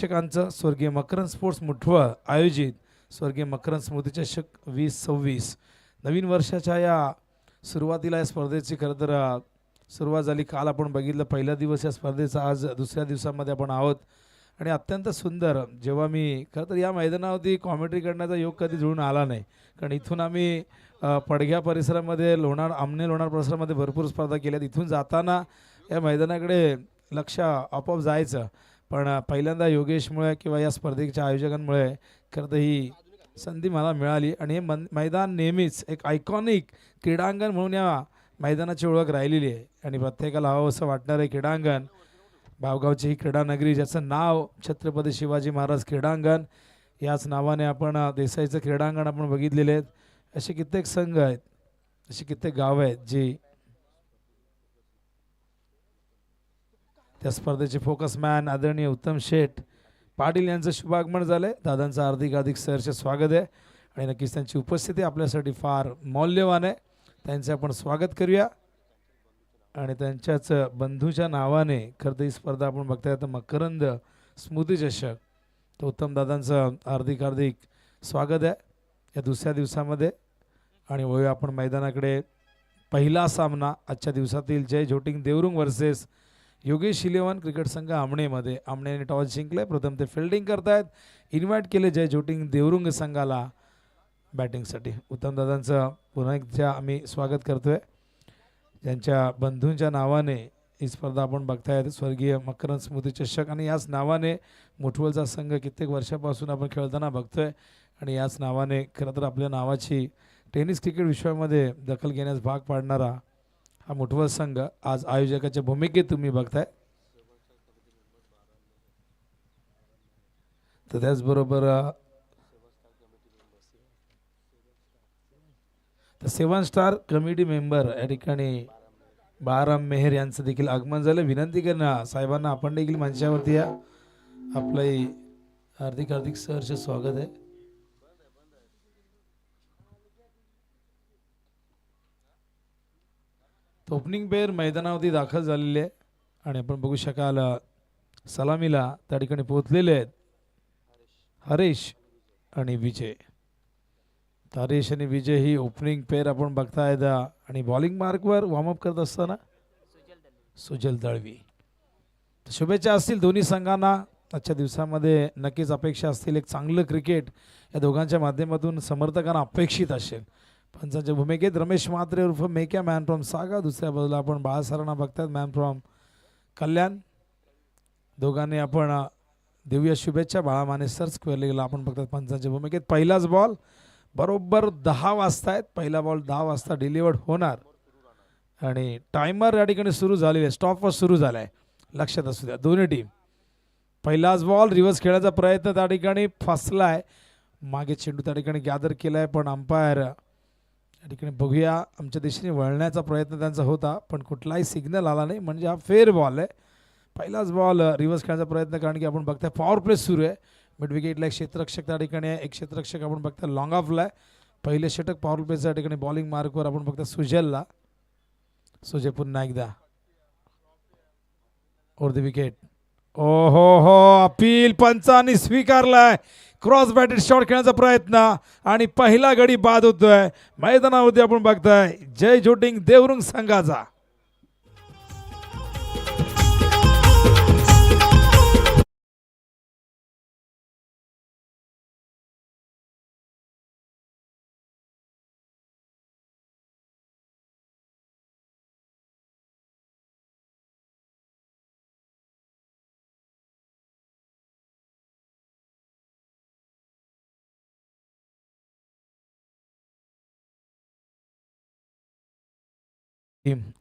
प्रेक्षकांचं स्वर्गीय मकरंद स्पोर्ट्स मुठवळ आयोजित स्वर्गीय मकरंद स्मृती चषक 2026 नवीन वर्षाच्या या सुरुवातीला या स्पर्धेची खरं तर सुरुवात झाली. काल आपण बघितलं पहिला दिवस या स्पर्धेचा, आज दुसऱ्या दिवसामध्ये आपण आहोत आणि अत्यंत सुंदर. जेव्हा मी खरं तर या मैदानावरती कॉमेंट्री करण्याचा योग कधी जुळून आला नाही, कारण इथून आम्ही पडघ्या परिसरामध्ये लोणार परिसरामध्ये भरपूर स्पर्धा केल्यात. इथून जाताना या मैदानाकडे लक्ष आपोआप जायचं, पण पहिल्यांदा योगेशमुळे किंवा या स्पर्धेच्या आयोजकांमुळे खरं तर ही संधी मला मिळाली आणि हे मैदान नेहमीच एक आयकॉनिक क्रीडांगण म्हणून या मैदानाची ओळख राहिलेली आहे आणि प्रत्येकाला हवं असं वाटणारं क्रीडांगण. भावगावची ही क्रीडा नगरी, ज्याचं नाव छत्रपती शिवाजी महाराज क्रीडांगण, याच नावाने आपण देसाईचं क्रीडांगण आपण बघितलेले आहेत. असे कित्येक संघ आहेत, अशी कित्येक गावं आहेत जी त्या स्पर्धेचे फोकस मॅन आदरणीय उत्तम शेठ पाटील यांचं शुभागमन झालंय. दादांचं हार्दिक सहर्ष स्वागत आहे आणि नक्कीच त्यांची उपस्थिती आपल्यासाठी फार मौल्यवान आहे. त्यांचे आपण स्वागत करूया आणि त्यांच्याच बंधूच्या नावाने खरं तर ही स्पर्धा आपण बघताय. तर मकरंद स्मृती चषक, तर उत्तम दादांचं हार्दिक स्वागत आहे या दुसऱ्या दिवसामध्ये. आणि वळूया आपण मैदानाकडे. पहिला सामना आजच्या दिवसातील Jai Jhoting Devrung versus Yogesh eleven cricket संघ आमणेमध्ये. आमणेने टॉस जिंकले, प्रथम ते फिल्डिंग करतायत. इन्व्हाइट केले जय झोटिंग देवरुंग संघाला बॅटिंगसाठी. उत्तम दादांचं पुन्हा एकदा आम्ही स्वागत करतोय, ज्यांच्या बंधूंच्या नावाने ही स्पर्धा आपण बघतायत, स्वर्गीय मकरंद स्मृती चषक. आणि याच नावाने मुठवलचा संघ कित्येक वर्षापासून आपण खेळताना बघतोय आणि याच नावाने खरं तर आपल्या नावाची टेनिस क्रिकेट विश्वामध्ये दखल घेण्यास भाग पाडणारा हा मुठवल संघ आज आयोजकाच्या भूमिकेत तुम्ही बघताय. तर त्याचबरोबर सेवन स्टार कमिटी मेंबर या ठिकाणी बाराम मेहर यांचं देखील आगमन झालं. विनंती करणं साहेबांना, आपण देखील मंचावरती या. आपलंही हार्दिक सहर्ष स्वागत आहे. ओपनिंग पेअर मैदानावरती दाखल झालेले आहे आणि आपण बघू शकाल सलामीला त्या ठिकाणी पोहोचलेले आहेत हरीश आणि विजय. हरीश आणि विजय ही ओपनिंग पेअर आपण बघतायत आणि बॉलिंग मार्कवर वॉर्मअप करत असताना सुजल दळवी. शुभेच्छा असतील दोन्ही संघांना. आजच्या दिवसामध्ये नक्कीच अपेक्षा असतील एक चांगलं क्रिकेट या दोघांच्या माध्यमातून समर्थकांना अपेक्षित असेल. पंचांच्या भूमिकेत रमेश म्हात्रे उर्फ मेक्या मॅन फ्रॉम सागा. दुसऱ्या बाजूला आपण बाळासरांना बघतात, मॅन फ्रॉम कल्याण. दोघांनी आपण देऊया शुभेच्छा. बाळा माने सर स्क्वेअर लेगला आपण बघतात पंचांच्या भूमिकेत. पहिलाच बॉल बरोबर 10 वाजता आहेत. पहिला बॉल 10 वाजता डिलिव्हर्ड होणार आणि टायमर या ठिकाणी सुरू झालेला आहे, स्टॉपवर सुरू झाला आहे. लक्षात असू द्या दोन्ही टीम. पहिलाच बॉल रिव्हर्स खेळायचा प्रयत्न त्या ठिकाणी फसला आहे. मागे चेंडू त्या ठिकाणी गॅदर केला आहे, पण अंपायर या ठिकाणी बघूया आमच्या दिशेने वळण्याचा प्रयत्न त्यांचा होता, पण कुठलाही सिग्नल आला नाही, म्हणजे हा फेअर बॉल आहे. पहिलाच बॉल रिव्हर्स खेळायचा प्रयत्न, कारण की आपण बघताय पॉवर प्ले सुरू आहे. मिड विकेटला एक क्षेत्ररक्षक त्या ठिकाणी आहे, एक क्षेत्ररक्षक आपण बघताय लॉंग ऑफला आहे. पहिले षटक पॉवर प्लेच्या ठिकाणी बॉलिंग मार्कवर आपण बघता सुजलला. सुजय पुन्हा एकदा ओव्हर द विकेट. हो अपील पंचांनी स्वीकारलाय. क्रॉस बॅटेड शॉट खेळण्याचा प्रयत्न आणि पहिला गडी बाद होतोय. मैदानावरती आपण बघताय जय झोटिंग देवरुंग संघाचा.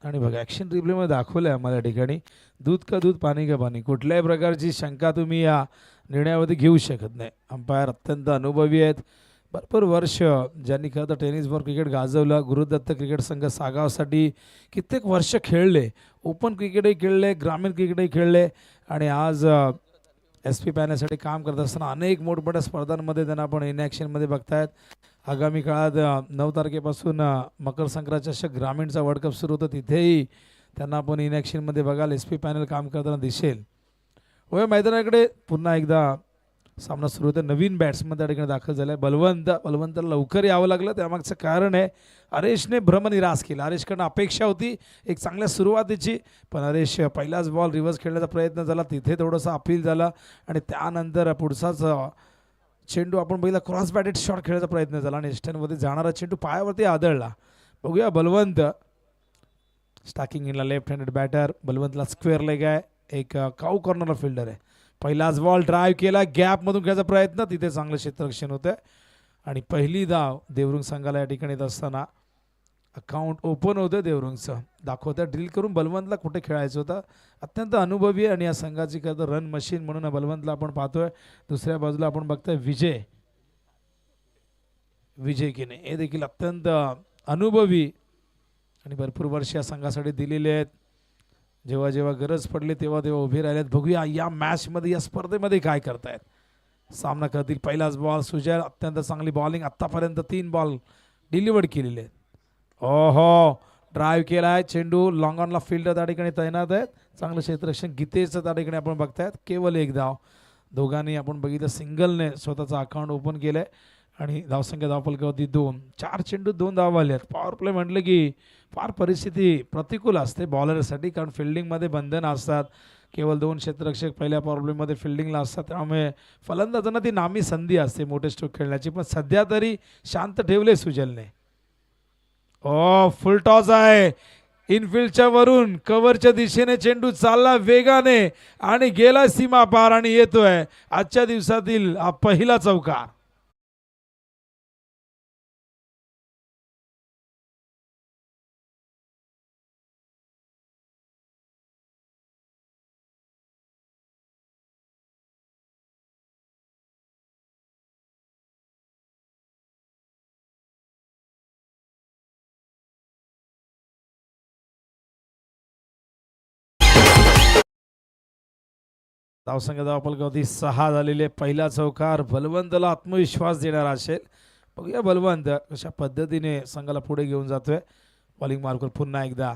आणि बघा ॲक्शन रिप्लेमध्ये दाखवलं आहे आम्हाला या ठिकाणी दूध का दूध पाणी का पाणी. कुठल्याही प्रकारची शंका तुम्ही या निर्णयामध्ये घेऊ शकत नाही. अंपायर अत्यंत अनुभवी आहेत, भरपूर वर्ष ज्यांनी खरं तर टेनिसवर क्रिकेट गाजवलं. गुरुदत्त क्रिकेट संघ सागावसाठी कित्येक वर्ष खेळले, ओपन क्रिकेटही खेळले, ग्रामीण क्रिकेटही खेळले आणि आज SP पॅनलसाठी काम करत असताना अनेक मोठमोठ्या स्पर्धांमध्ये त्यांना आपण इन ॲक्शनमध्ये बघतायत. आगामी काळात 9 तारखेपासून मकर संक्रांत चषक ग्रामीणचा वर्ल्ड कप सुरू होतं, तिथेही त्यांना आपण इन ॲक्शनमध्ये बघाल. SP पॅनल काम करताना दिसेल. होय मैदानाकडे पुन्हा एकदा सामना सुरू होतो. नवीन बॅट्समन त्या ठिकाणी दाखल झालाय बलवंतला लवकर यावं लागलं. त्यामागचं कारण आहे हरेशने भ्रमनिरास केला. हरेशकडनं अपेक्षा होती एक चांगल्या सुरुवातीची, पण हरेश पहिलाच बॉल रिव्हर्स खेळण्याचा प्रयत्न झाला, तिथे थोडंसं अपील झालं आणि त्यानंतर पुढचाच चेंडू आपण बघितला क्रॉस बॅटेड शॉट खेळण्याचा प्रयत्न झाला आणि स्टंपमध्ये जाणारा चेंडू पायावरती आदळला. बघूया बलवंत स्टार्किंग इनला लेफ्ट हँडेड बॅटर. बलवंतला स्क्वेअर लेग आहे, एक काऊ कॉर्नर फिल्डर आहे. पहिलाच बॉल ड्राईव्ह केला, गॅपमधून खेळायचा प्रयत्न, तिथे चांगलं क्षेत्ररक्षण होतं आणि पहिली धाव देवरुंग संघाला या ठिकाणी येत असताना अकाउंट ओपन होतं देवरुंगचं. दाखवतं ड्रिल करून बलवंतला कुठे खेळायचं होतं. अत्यंत अनुभवी आणि या संघाची खरं तर रन मशीन म्हणून बलवंतला आपण पाहतोय. दुसऱ्या बाजूला आपण बघतोय विजय किने, हे देखील अत्यंत अनुभवी आणि भरपूर वर्ष या संघासाठी दिलेले आहेत. जेव्हा जेव्हा गरज पडली तेव्हा तेव्हा उभे राहिलेत. बघूया या मॅचमध्ये या स्पर्धेमध्ये काय करतायत, सामना करतील. पहिलाच बॉल सुजय, अत्यंत चांगली बॉलिंग, आत्तापर्यंत 3 बॉल डिलिव्हर्ड केलेले आहेत. ओहो, ड्राईव्ह केला आहे चेंडू, लॉंग ऑनला फिल्डर त्या ठिकाणी तैनात आहेत. चांगलं क्षेत्ररक्षण गीतेचं त्या ठिकाणी आपण बघतायत. केवळ एक धाव, दोघांनी आपण बघितलं सिंगलने स्वतःचं अकाउंट ओपन केलंय आणि धावसंख्या धावफलकावरती 2. 4 चेंडू 2 धावा आले आहेत. पॉवर प्ले म्हटलं की फार परिस्थिती प्रतिकूल असते बॉलरसाठी, कारण फिल्डिंगमध्ये बंधन असतात. केवळ 2 क्षेत्ररक्षक पहिल्या पॉवर प्लेमध्ये फिल्डिंगला असतात, त्यामुळे फलंदाजांना ती नामी संधी असते मोठे स्ट्रोक खेळण्याची. पण सध्या तरी शांत ठेवले सुजलने. फुल टॉस आहे इनफिल्डच्या वरून, कव्हरच्या दिशेने चेंडू चालला वेगाने आणि गेला सीमा पार आणि येतोय आजच्या दिवसातील हा पहिला चौकार. धावसंख्या धावफलकावरती 6 झालेले. पहिला चौकार बलवंतला आत्मविश्वास देणारा असेल. बघूया बलवंत कशा पद्धतीने संघाला पुढे घेऊन जातोय. बॉलिंग मार्कवर पुन्हा एकदा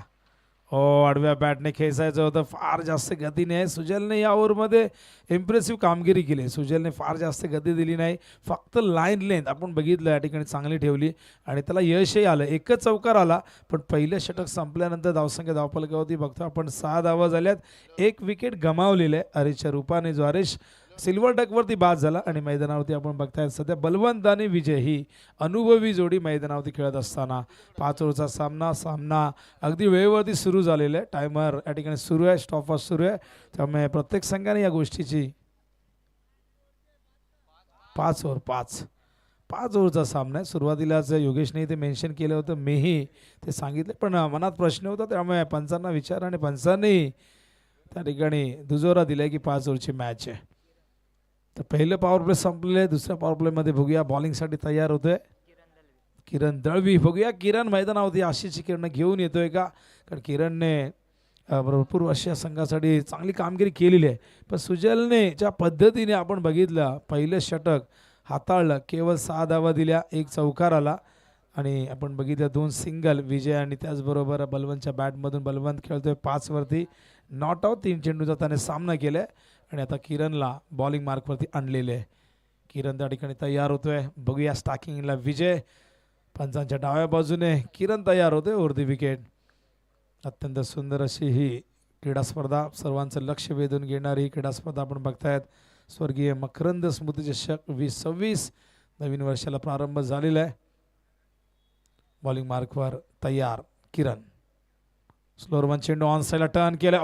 आडव्या बॅटने खेचायचं होतं, फार जास्त गतीने आहे. सुजलने या ओव्हरमध्ये इम्प्रेसिव्ह कामगिरी केली. सुजलने फार जास्त गती दिली नाही, फक्त लाईन लेंथ आपण बघितलं या ठिकाणी चांगली ठेवली आणि त्याला यशही आलं. एकच चौकार आला, पण पहिलं षटक संपल्यानंतर धावसंख्या धावफलकावरती बघतो आपण 6 धावा झाल्यात. 1 विकेट गमावलेलं आहे हरीशच्या रूपाने, जो हरीश सिल्वर डकवरती बाद झाला आणि मैदानावरती आपण बघताय सध्या बलवंत आणि विजय ही अनुभवी जोडी मैदानावरती खेळत असताना 5 ओव्हरचा सामना अगदी वेळेवरती सुरू झालेला आहे. टायमर या ठिकाणी सुरू आहे, स्टॉपवॉच सुरू आहे, त्यामुळे प्रत्येक संघाने या गोष्टीची 5 ओव्हरचा सामना आहे. सुरुवातीलाच योगेशने ते मेन्शन केलं होतं, मीही ते सांगितले, पण मनात प्रश्न होता, त्यामुळे पंचांना विचार आणि पंचांनी त्या ठिकाणी दुजोरा दिला की 5 ओव्हरची मॅच आहे. तर पहिलं पॉवर प्ले संपलेलं आहे. दुसऱ्या पॉवर प्लेमध्ये बघूया बॉलिंगसाठी तयार होतोय किरण दळवी. बघूया किरण मैदानावरती आशिषची किरण घेऊन येतोय का, कारण किरणने भरपूर वर्ष या संघासाठी चांगली कामगिरी केलेली आहे. पण सुजलने ज्या पद्धतीने आपण बघितलं पहिलं षटक हाताळलं, केवळ 6 धावा दिल्या, 1 चौकार आला आणि आपण बघितलं 2 सिंगल विजय आणि त्याचबरोबर बलवंतच्या बॅटमधून बलवंत खेळतोय 5 वरती, नॉट आउट 3 चेंडूचा त्याने सामना केलाय आणि आता किरणला बॉलिंग मार्कवरती आणलेले आहे. किरण त्या ठिकाणी तयार होतोय. बघूया स्टार्किंगला विजय, पंचांच्या डाव्या बाजूने किरण तयार होतोय ओव्हर द विकेट. अत्यंत सुंदर अशी ही क्रीडा स्पर्धा, सर्वांचं लक्ष वेधून घेणारी ही क्रीडा स्पर्धा आपण बघतायत. स्वर्गीय मकरंद स्मृती चषक 2026 नवीन वर्षाला प्रारंभ झालेला आहे. बॉलिंग मार्कवर तयार किरण, स्लोअर वन चेंडू ऑन साईडला टर्न केला.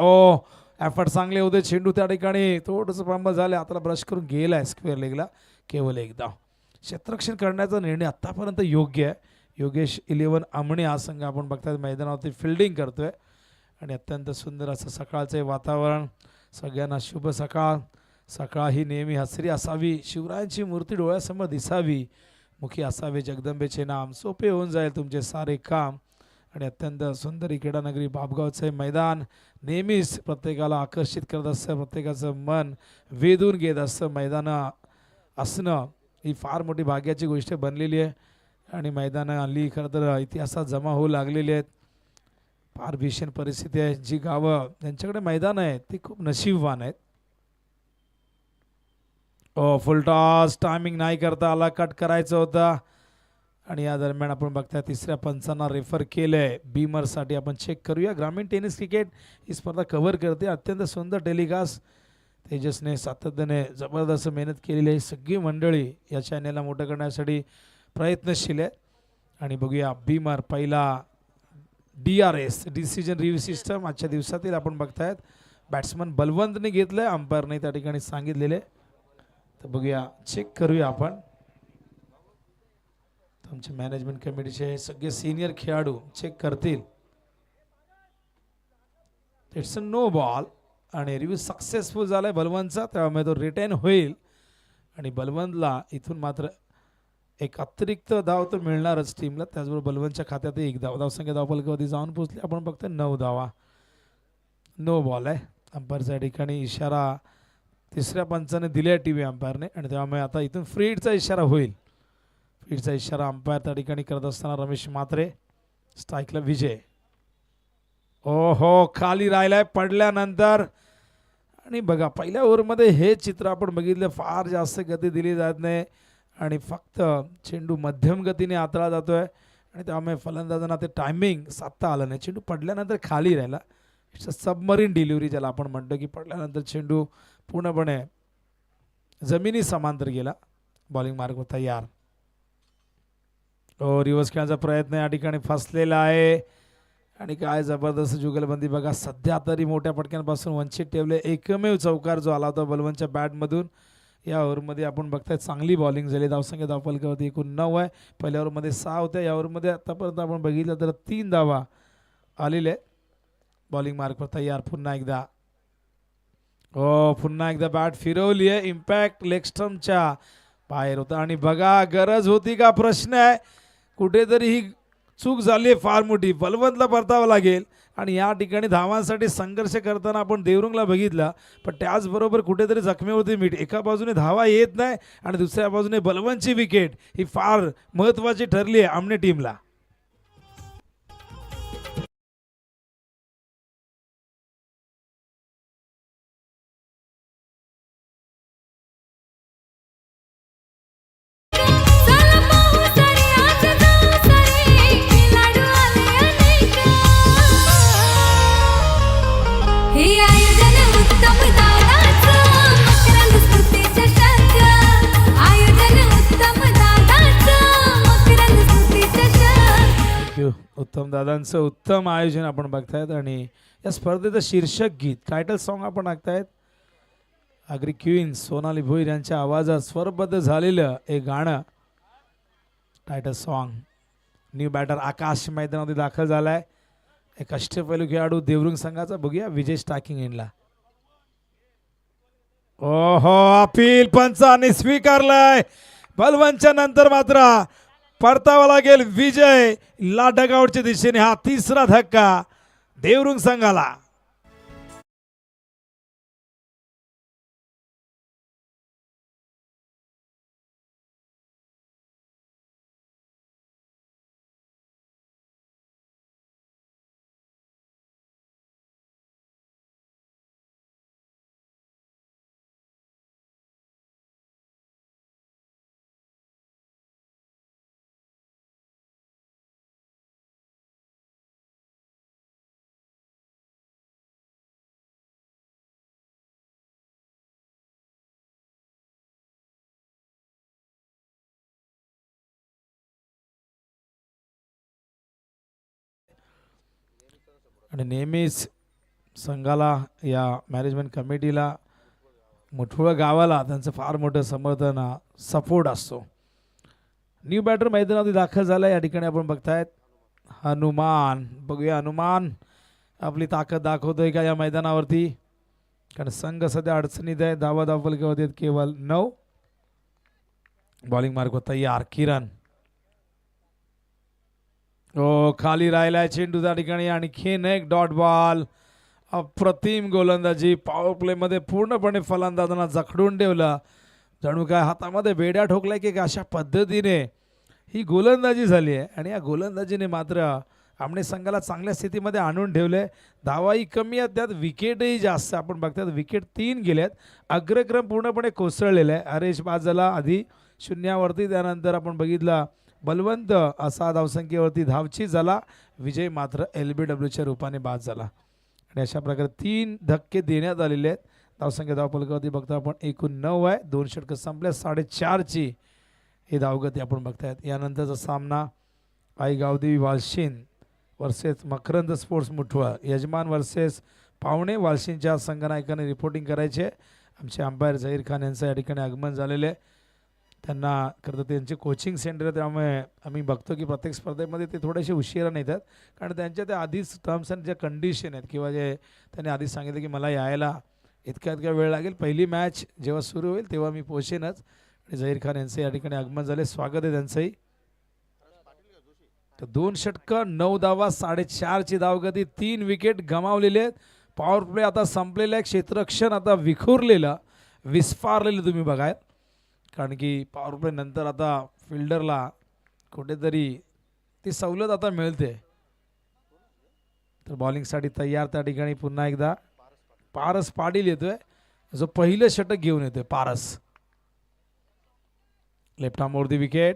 एफर्ट चांगले होते, चेंडू त्या ठिकाणी थोडंसं पंबल झालं, आता ब्रश करून गेलाय स्क्वेअर लेगला. केवळ एकदा क्षेत्ररक्षण करण्याचा निर्णय आतापर्यंत योग्य आहे. योगेश 11 आमणे हा संघ आपण बघताय मैदानावरती फिल्डिंग करतोय आणि अत्यंत सुंदर असं सकाळचे वातावरण. सगळ्यांना शुभ सकाळ. सकाळ ही नेहमी हसरी असावी, शिवरायांची मूर्ती डोळ्यासमोर दिसावी, मुखी असावे जगदंबेचे नाम, सोपे होऊन जाईल तुमचे सारे काम. आणि अत्यंत सुंदर क्रीडानगरी बापगावचे मैदान नेहमीच प्रत्येकाला आकर्षित करत असतं, प्रत्येकाचं मन वेधून घेत असतं. मैदान असणं ही फार मोठी भाग्याची गोष्ट बनलेली आहे आणि मैदानं हल्ली खरं तर इतिहासात जमा होऊ लागलेली आहेत. फार भीषण परिस्थिती आहे. जी गावं ज्यांच्याकडे मैदान आहेत ती खूप नशीबवान आहेत. फुल टॉस टायमिंग नाही करता आला, कट करायचं होता. आणि या दरम्यान आपण बघताय तिसऱ्या पंचांना रेफर केलंय बीमरसाठी. आपण चेक करूया. ग्रामीण टेनिस क्रिकेट ही स्पर्धा कव्हर करते. अत्यंत सुंदर टेलिकास्ट तेजसने सातत्याने जबरदस्त मेहनत केलेली आहे. सगळी मंडळी या चॅनेलला मोठं करण्यासाठी प्रयत्नशील आहे. आणि बघूया बीमर पहिला DRS डिसिजन रिव्ह्यू सिस्टम आजच्या दिवसातील आपण बघतायत बॅट्समन बलवंतने घेतलंय, अंपायरने त्या ठिकाणी सांगितलेले. तर बघूया, चेक करूया आपण. तुमचे मॅनेजमेंट कमिटीचे सगळे सिनियर खेळाडू चेक करतील. इट्स अ नो बॉल आणि रिव्ह्यू सक्सेसफुल झालाय बलवंतचा, त्यामुळे तो रिटेन होईल. आणि बलवंतला इथून मात्र एक अतिरिक्त धाव तर मिळणारच टीमला. त्याचबरोबर बलवंतच्या खात्यात एक धाव. धावसंख्या धावफलकावरती जाऊन पोहोचली. आपण फक्त 9 धावा. नो बॉल आहे. अंपायरच्या ठिकाणी इशारा तिसऱ्या पंचाने दिले टीव्ही अंपायरने. आणि त्यामुळे आता इथून फ्रीडचा इशारा होईल. फ्रीडचा इशारा अंपायर त्या ठिकाणी करत असताना रमेश म्हात्रे. स्ट्राईकला विजय. ओहो, खाली राहिलाय पडल्यानंतर. आणि बघा पहिल्या ओव्हरमध्ये हे चित्र आपण बघितलं. फार जास्त गती दिली जात नाही आणि फक्त चेंडू मध्यम गतीने हाताळला जातोय. आणि त्यामुळे फलंदाजांना ते टायमिंग साधता आलं नाही. चेंडू पडल्यानंतर खाली राहिला. इट्स अ सबमरीन डिलिव्हरी ज्याला आपण म्हणतो, की पडल्यानंतर चेंडू पूर्णपणे जमिनी समांतर गेला. बॉलिंग मार्ग तयार. रिव्हर्स खेळण्याचा प्रयत्न या ठिकाणी फसलेला आहे. आणि काय जबरदस्त जुगलबंदी बघा. सध्या तरी मोठ्या पटक्यांपासून वंचित ठेवले. एकमेव चौकार जो आला होता बलवंतच्या बॅटमधून. या ओव्हरमध्ये आपण बघताय चांगली बॉलिंग झाली. धावसंख्या धावफलकावरती एकूण 9 आहे. पहिल्या ओव्हरमध्ये 6 होत्या. या ओव्हरमध्ये आतापर्यंत आपण बघितलं तर 3 धावा आलेले. बॉलिंग मार्कवर तयार. पुन्हा एकदा पुन्हा एकदा बॅट फिरवली आहे. इम्पॅक्ट लेग स्टंपच्या बाहेर होता. आणि बघा गरज होती का प्रश्न आहे. कुठेतरी ही चूक झाली आहे फार मोठी. बलवंतला परतावं लागेल. आणि या ठिकाणी धावांसाठी संघर्ष करताना आपण देवरुंगला बघितला, पण त्याचबरोबर कुठेतरी जखमेवरती मीठ. एका बाजूने धावा येत नाही आणि दुसऱ्या बाजूने बलवंतची विकेट ही फार महत्त्वाची ठरली आहे आमने टीमला. उत्तम दादांचं उत्तम आयोजन आपण बघतायत. आणि या स्पर्धेचं शीर्षक गीत टायटल सॉन्ग आपण ऐकतायत. आगरी क्वीन्स सोनाली भोईर यांच्या आवाजात स्वरबद्ध झालेलं एक गाणं टायटल सॉन्ग. न्यू बॅटर आकाश मैदानामध्ये दाखल झालाय. एक अष्टपैलू खेळाडू देवरुंग संघाचा. बघूया विजय स्टार्किंग एंडला. ओहो, अपील पंचांनी स्वीकारलंय. बलवंतच्या नंतर मात्र परतावा लागेल विजय ला डगआउटच्या दिशेने. हा तिसरा धक्का देवरुंग संघाला. आणि नेहमीच संघाला या मॅनेजमेंट कमिटीला मुठुळं गावाला त्यांचं फार मोठं समर्थन सपोर्ट असतो. न्यू बॅटर मैदानामध्ये दाखल झाला. या ठिकाणी आपण बघतायत हनुमान. बघूया हनुमान आपली ताकद दाखवतोय का या मैदानावरती. कारण संघ सध्या अडचणीत आहे. धावा धावफलकावरती केवळ 9. बॉलिंग मार्ग तयार. किरण खाली राहिलाय चेंडू त्या ठिकाणी. आणखीन एक डॉट बॉल. अप्रतिम गोलंदाजी. पॉवर प्ले मध्ये पूर्णपणे फलंदाजांना जखडून ठेवलं. जणू काय हातामध्ये बेड्या ठोकलाय की अशा पद्धतीने ही गोलंदाजी झाली आहे. आणि या गोलंदाजीने मात्र आमने संघाला चांगल्या स्थितीमध्ये आणून ठेवले. धावाही कमी आहेत, त्यात विकेटही जास्त. आपण बघतात विकेट 3 गेल्यात. अग्रक्रम पूर्णपणे कोसळलेला आहे. हरेश बाद झाला आधी शून्यावरती, त्यानंतर आपण बघितला बलवंत असा धावसंख्येवरती धावची झाला. विजय मात्र LBWच्या रूपाने बाद झाला. आणि अशा प्रकारे 3 धक्के देण्यात आलेले आहेत. धावसंख्या धावफलकावरती बघता आपण एकूण 9 आहे. 2 षटकं संपल्या. 4.5ची ही धावगती आपण बघतायत. यानंतरचा सामना आई गावदेवी वालशीन वर्सेस मकरंद स्पोर्ट्स मुठवा, यजमान वर्सेस पावणे वालशीनच्या संघनायकाने रिपोर्टिंग करायचे. आमचे अंपायर झहीर खान यांचं या ठिकाणी आगमन झालेले आहे. त्यांना खरं त्यांचे कोचिंग सेंटर आहे, त्यामुळे आम्ही बघतो की प्रत्येक स्पर्धेमध्ये ते थोडेसे उशिरा येतात, कारण त्यांच्या त्या आधीच टर्म्स अँड ज्या कंडिशन आहेत किंवा जे त्यांनी आधीच सांगितलं की मला यायला इतक्या वेळ लागेल, पहिली मॅच जेव्हा सुरू होईल तेव्हा मी पोहोचेनच. आणि झहीर खान यांचं या ठिकाणी आगमन झाले, स्वागत आहे त्यांचंही. तर 2 षटकं 9 धावा 4.5ची धावगती, 3 विकेट गमावलेले आहेत. पॉवर प्ले आता संपलेला आहे. क्षेत्ररक्षण आता विखुरलेलं विस्फारलेलं तुम्ही बघाय, कारण की पॉवर प्ले नंतर आता फिल्डरला कुठेतरी ती सवलत आता मिळते. तर बॉलिंगसाठी तयार त्या ठिकाणी पुन्हा एकदा पारस पाटील येतोय, जो पहिलं षटक घेऊन येतोय. पारस लेफ्ट आर्म वरती विकेट.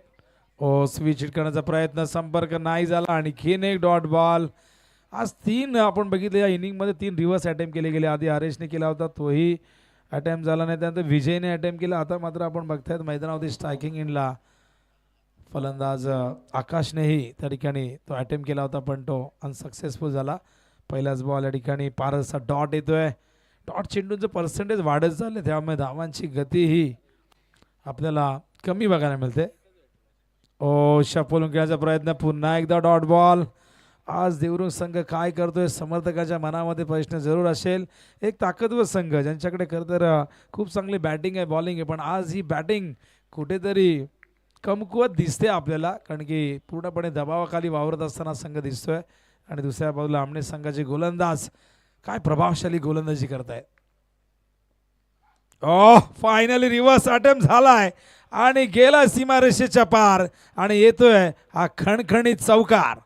स्विच हिट करण्याचा प्रयत्न, संपर्क नाही झाला. आणखीन एक डॉट बॉल. आज 3 आपण बघितलं या इनिंगमध्ये 3 रिव्हर्स अटेम्प्ट केले गेले. आधी हरेशने केला होता, तोही अटेम्प्ट झाला नाही. त्यानंतर विजयने अटेम्प्ट केला. आता मात्र आपण बघतायत मैदानावरती स्ट्रायकिंग इनला फलंदाज आकाशनेही त्या ठिकाणी तो अटेम्प्ट केला होता, पण तो अनसक्सेसफुल झाला. पहिलाच बॉल या ठिकाणी पारसचा डॉट येतोय. डॉट चेंडूंचं पर्सेंटेज वाढत झाले, त्यामुळे धावांची गतीही आपल्याला कमी बघायला मिळते. शपोलून खेळण्याचा प्रयत्न, पुन्हा एकदा डॉट बॉल. आज देवरुख संघ काय करतोय, समर्थकाच्या मनामध्ये प्रश्न जरूर असेल. एक ताकदवर संघ ज्यांच्याकडे खरं तर खूप चांगली बॅटिंग आहे, बॉलिंग आहे, पण आज ही बॅटिंग कुठेतरी कमकुवत दिसते आपल्याला, कारण की पूर्णपणे दबावाखाली वावरत असताना संघ दिसतोय. आणि दुसऱ्या बाजूला आमने संघाचे गोलंदाज काय प्रभावशाली गोलंदाजी करतायत. फायनली रिव्हर्स अटेम्प्ट झालाय आणि गेला सीमारेषेच्या पार आणि येतोय हा खणखणीत चौकार.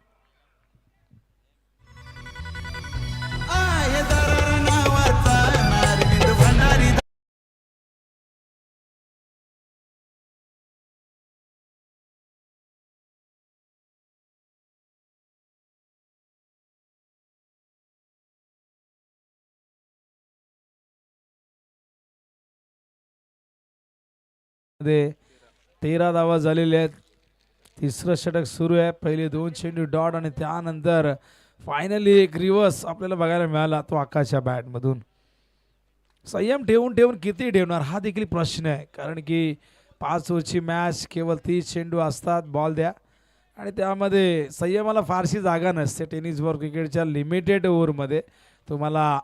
मध्ये 13 धावा झालेल्या आहेत. तिसरं षटक सुरू आहे. पहिले 2 चेंडू डॉट आणि त्यानंतर फायनली एक रिव्हर्स आपल्याला बघायला मिळाला, तो आकाशच्या बॅटमधून. संयम ठेवून किती ठेवणार हा देखील प्रश्न आहे, कारण की 5 ओव्हरची मॅच, केवळ 30 चेंडू असतात. बॉल द्या आणि त्यामध्ये संयमाला फारशी जागा नसते. टेनिस बॉल क्रिकेटच्या लिमिटेड ओव्हरमध्ये तुम्हाला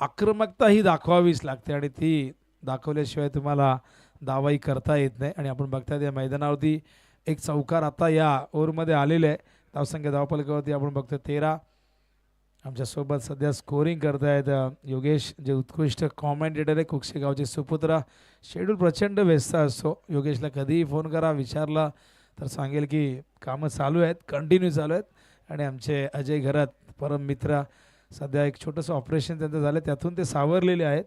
आक्रमकता ही दाखवावीच लागते आणि ती दाखवल्याशिवाय तुम्हाला दावाही करता येत नाही. आणि आपण बघताय या मैदानावरती एक चौकार आता या ओव्हरमध्ये आलेले आहे. धावसंख्या धावफलकावरती आपण बघतो 13. आमच्यासोबत सध्या स्कोरिंग करतायत योगेश, जे उत्कृष्ट कॉमेंटेटर आहे, कुक्षे गावचे सुपुत्र. शेड्यूल प्रचंड व्यस्त असतो. योगेशला कधीही फोन करा, विचारला तर सांगेल की कामं चालू आहेत, कंटिन्यू चालू आहेत. आणि आमचे अजय घरात परम मित्र, सध्या एक छोटंसं ऑपरेशन त्यांचं झालं, त्यातून ते सावरलेले आहेत.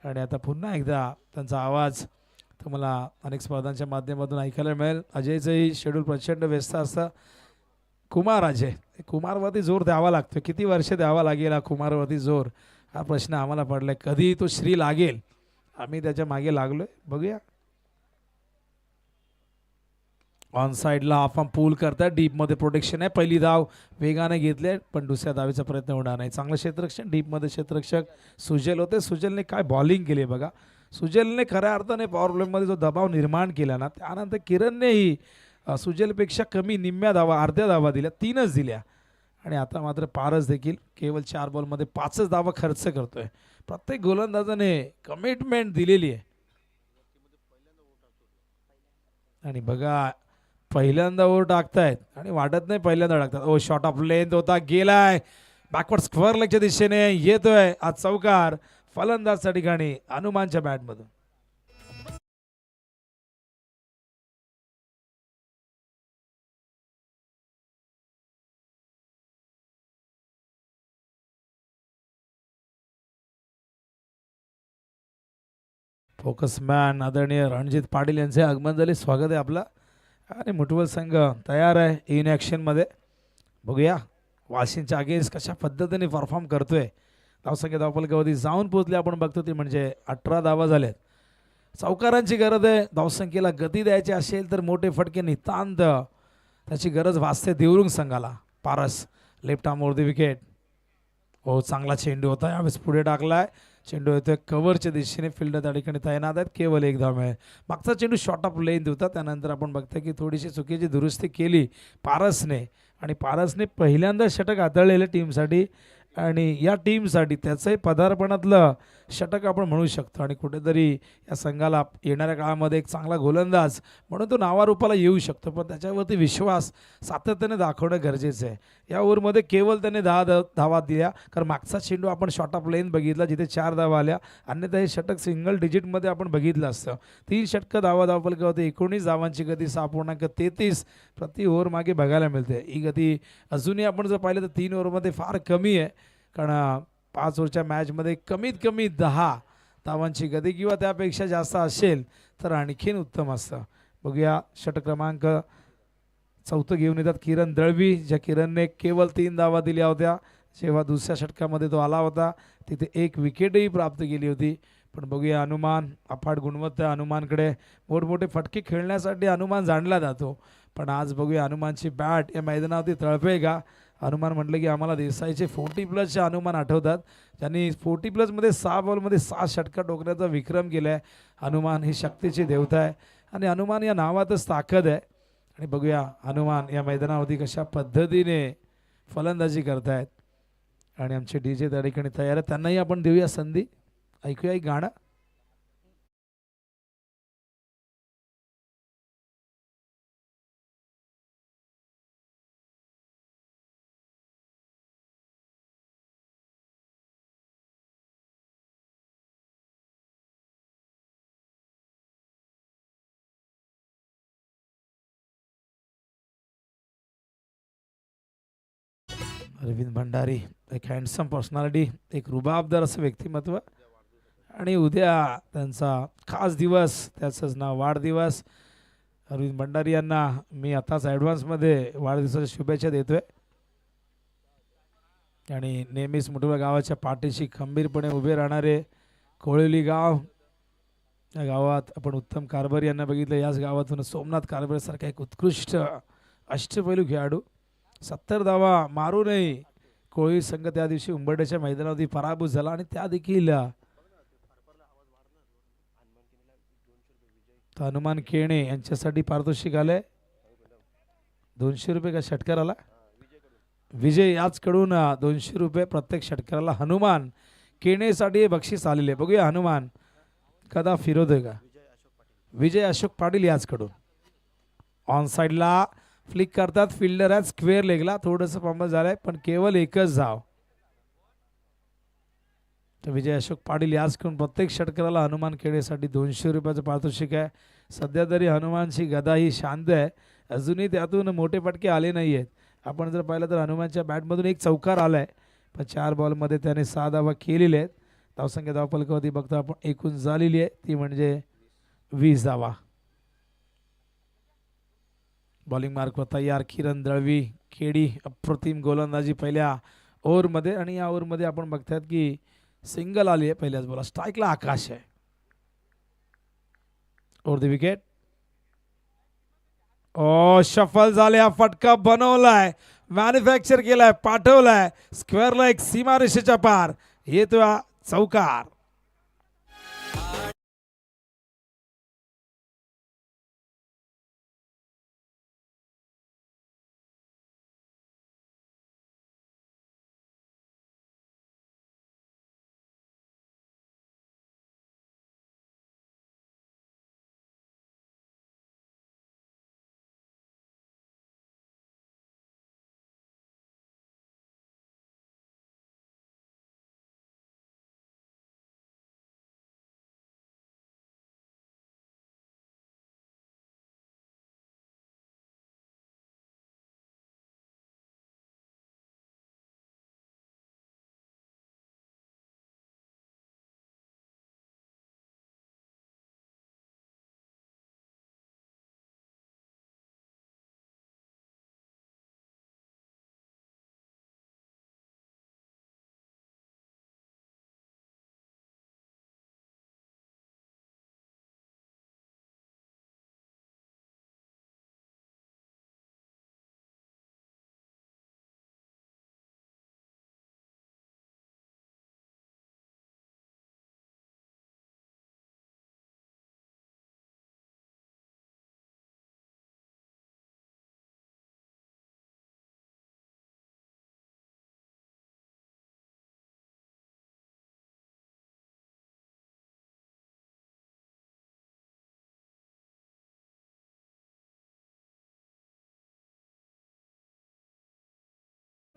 आणि आता पुन्हा एकदा त्यांचा आवाज तुम्हाला अनेक स्पर्धांच्या माध्यमातून ऐकायला मिळेल. अजयचंही शेड्यूल प्रचंड व्यस्त असतं. कुमार अजय, कुमारवरती जोर द्यावा लागतो. किती वर्ष द्यावा लागेल हा कुमारवरती जोर, हा प्रश्न आम्हाला पडलाय. कधी तो श्री लागेल, आम्ही त्याच्या मागे लागलोय, बघूया. ऑन साईडला आपण पूल करताय, डीपमध्ये प्रोटेक्शन आहे. पहिली धाव वेगाने घेतले, पण दुसऱ्या धावेचा प्रयत्न होणार नाही. चांगलं क्षेत्ररक्षण, डीपमध्ये क्षेत्ररक्षक सुजल होते. सुजलने काय बॉलिंग केली बघा. सुजलने खऱ्या अर्थाने पॉवर प्लेमध्ये जो दबाव निर्माण केला ना, त्यानंतर किरणनेही सुजलपेक्षा कमी निम्म्या धावा, अर्ध्या धावा दिल्या, 3च दिल्या. आणि आता मात्र पारस देखील केवळ 4 बॉलमध्ये 5च धावा खर्च करतोय. प्रत्येक गोलंदाजाने कमिटमेंट दिलेली आहे. आणि बघा पहिल्यांदा ओव्हर टाकतायत आणि वाटत नाही पहिल्यांदा टाकतात. शॉट ऑफ लेंथ होता, गेलाय बॅकवर्ड स्क्वेअर लेगच्या दिशेने, येतोय आज चौकार फलंदाजच्या ठिकाणी हनुमानच्या बॅटमधून. फोकसमॅन आदरणीय रणजित पाटील यांचे आगमन झाले. स्वागत आहे आपलं. आणि मुठवल संघ तयार आहे इन ॲक्शनमध्ये. बघूया वाशिंच्या अगेन्स्ट कशा पद्धतीने परफॉर्म करतोय. धावसंख्या धावफलकावरती जाऊन पोहोचले आपण बघतो ते म्हणजे 18 धावा झाल्यात. चौकारांची गरज आहे. धावसंख्येला गती द्यायची असेल तर मोठे फटके नितांत त्याची गरज भासते देवरुंग संघाला. Paras left arm were the wicket. हो चांगला चेंडू होता यावेळेस पुढे टाकलाय. चेंडू येतोय कव्हरच्या दिशेने. फिल्डर त्या ठिकाणी तैनात आहेत. केवळ एक धाव मिळेल. मागचा चेंडू शॉर्ट ऑफ लेंथ होता. त्यानंतर आपण बघतोय की थोडीशी चुकीची दुरुस्ती केली पारसने आणि पारसने पहिल्यांदा षटक हाताळलेलं टीमसाठी आणि या टीमसाठी त्याचंही पदार्पणातलं षटक आपण म्हणू शकतो. आणि कुठेतरी या संघाला येणाऱ्या काळामध्ये एक चांगला गोलंदाज म्हणून तो नावारूपाला येऊ शकतो. पण त्याच्यावरती विश्वास सातत्याने दाखवणं गरजेचं आहे. या ओव्हरमध्ये केवळ त्याने 10 धावा दिल्या. कारण मागचा चेंडू आपण शॉर्ट ऑफ लेन बघितला जिथे 4 धावा आल्या. अन्यथा हे षटक सिंगल डिजिटमध्ये आपण बघितलं असतं. 3 षटकं धावफलकावरती 19 धावांची गती 6.33 प्रति ओव्हर मागे बघायला मिळते. ही गती अजूनही आपण जर पाहिलं तर 3 ओव्हरमध्ये फार कमी आहे. कारण 5 ओव्हरच्या मॅचमध्ये कमीत कमी 10 धावांची गती किंवा त्यापेक्षा जास्त असेल तर आणखीन उत्तम असतं. बघूया षटक क्रमांक 4 घेऊन येतात किरण दळवी. ज्या किरणने केवळ 3 धावा दिल्या होत्या. जेव्हा दुसऱ्या षटकामध्ये तो आला होता तिथे 1 विकेटही प्राप्त केली होती. पण बघूया हनुमान अफाट गुणवत्ता. हनुमानकडे मोठमोठे फटके खेळण्यासाठी हनुमान जाणला जातो. पण आज बघूया हनुमानची बॅट या मैदानावरती तळपे का. हनुमान म्हटलं की आम्हाला देसाईचे 40+ हनुमान आठवतात. त्यांनी 40+ 6 बॉलमध्ये 6 षटका ठोकण्याचा विक्रम केला आहे. हनुमान ही शक्तीची देवता आहे आणि हनुमान या नावातच ताकद आहे. आणि बघूया हनुमान या मैदानावरती कशा पद्धतीने फलंदाजी करतायत. आणि आमचे DJ त्या ठिकाणी तयार आहेत. त्यांनाही आपण देऊया संधी. ऐकूया एक गाणं. अरविंद भंडारी एक हँडसम पर्सनॅलिटी, एक रुबाबदार असं व्यक्तिमत्व. आणि उद्या त्यांचा खास दिवस, त्याचंच नाव वाढदिवस. अरविंद भंडारी यांना मी आताच ॲडव्हान्समध्ये वाढदिवसाच्या शुभेच्छा देतोय. आणि नेहमीच मुठवा गावाच्या पाठीशी खंबीरपणे उभे राहणारे कोळवली गाव. या गावात आपण उत्तम कारभारी यांना बघितलं. याच गावातून सोमनाथ कारभारीसारखा एक उत्कृष्ट अष्टपैलू खेळाडू. 70 धावा मारूनही कोळी संघ त्या दिवशी उंबरड्याच्या मैदानावरती पराभूत झाला. आणि त्या देखील हनुमान केणे यांच्यासाठी पारितोषिक आलंय 200 रुपये का षटकाराला. विजय याचकडून 200 रुपये प्रत्येक षटकाराला हनुमान केणेसाठी बक्षीस आलेले. बघूया हनुमान कदा फिरवतोय का. विजय अशोक पाटील याचकडून ऑन साईडला फ्लिक करतात. फिल्डर आहे स्क्वेअर लेगला. थोडंसं पंबल झालंय पण केवळ एकच धाव. तर विजय अशोक पाटील याचकडून प्रत्येक षटकाराला हनुमान खेळण्यासाठी 200 रुपयाचं पारितोषिक आहे. सध्या तरी हनुमानची गदा ही शांत आहे. अजूनही त्यातून मोठे फटके आले नाही आहेत. आपण जर पाहिलं तर हनुमानच्या बॅटमधून एक चौकार आलाय. पण 4 बॉलमध्ये त्याने 6 धावा केलेल्या आहेत. धावसंख्या धावफलकावरती बघतो आपण एकूण झालेली आहे ती म्हणजे 20 धावा. बॉलिंग मार्कवर तयार किरण दळवी. खेडी अप्रतिम गोलंदाजी पहिल्या ओव्हरमध्ये. आणि या ओव्हरमध्ये आपण बघतात की सिंगल आली आहे पहिल्याच बॉल. स्ट्राईकला आकाश आहे. Over the wicket. ओ शफल झाले. हा फटका बनवलाय, मॅन्युफॅक्चर केलाय, पाठवलाय स्क्वेअरला एक सीमारेषेच्या पार. येतो चौकार.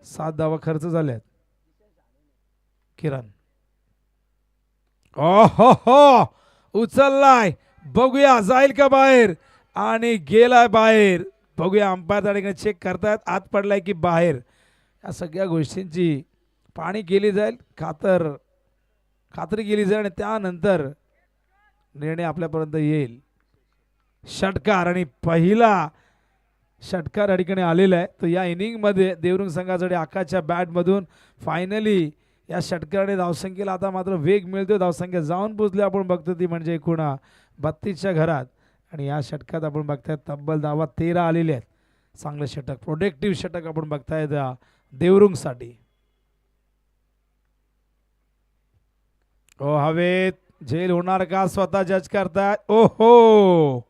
7 धावा खर्च झाल्यात. किरण ओ हो हो उचललाय, बघूया जाईल का बाहेर, आणि गेलाय बाहेर. बघूया अंपायर त्या ठिकाणी चेक करतायत आत पडलाय की बाहेर. या सगळ्या गोष्टींची पाणी केली जाईल, खात्री केली जाईल आणि त्यानंतर निर्णय आपल्यापर्यंत येईल. षटकार आणि पहिला षटकार या ठिकाणी आलेला आहे. तो या इनिंगमध्ये देवरुंग संघासाठी आकाशच्या बॅटमधून फायनली या षटकाराने धावसंख्येला आता मात्र वेग मिळतो. धावसंख्या जाऊन पोचली आपण बघतो ती म्हणजे एकूण 32च्या घरात. आणि या षटकात आपण बघताय तब्बल धावा 13 आलेले आहेत. चांगलं षटक, प्रोडक्टिव्ह षटक आपण बघताय देवरुंगसाठी. ओ हवेत झेल होणार का, स्वतः जज करतायत. ओहो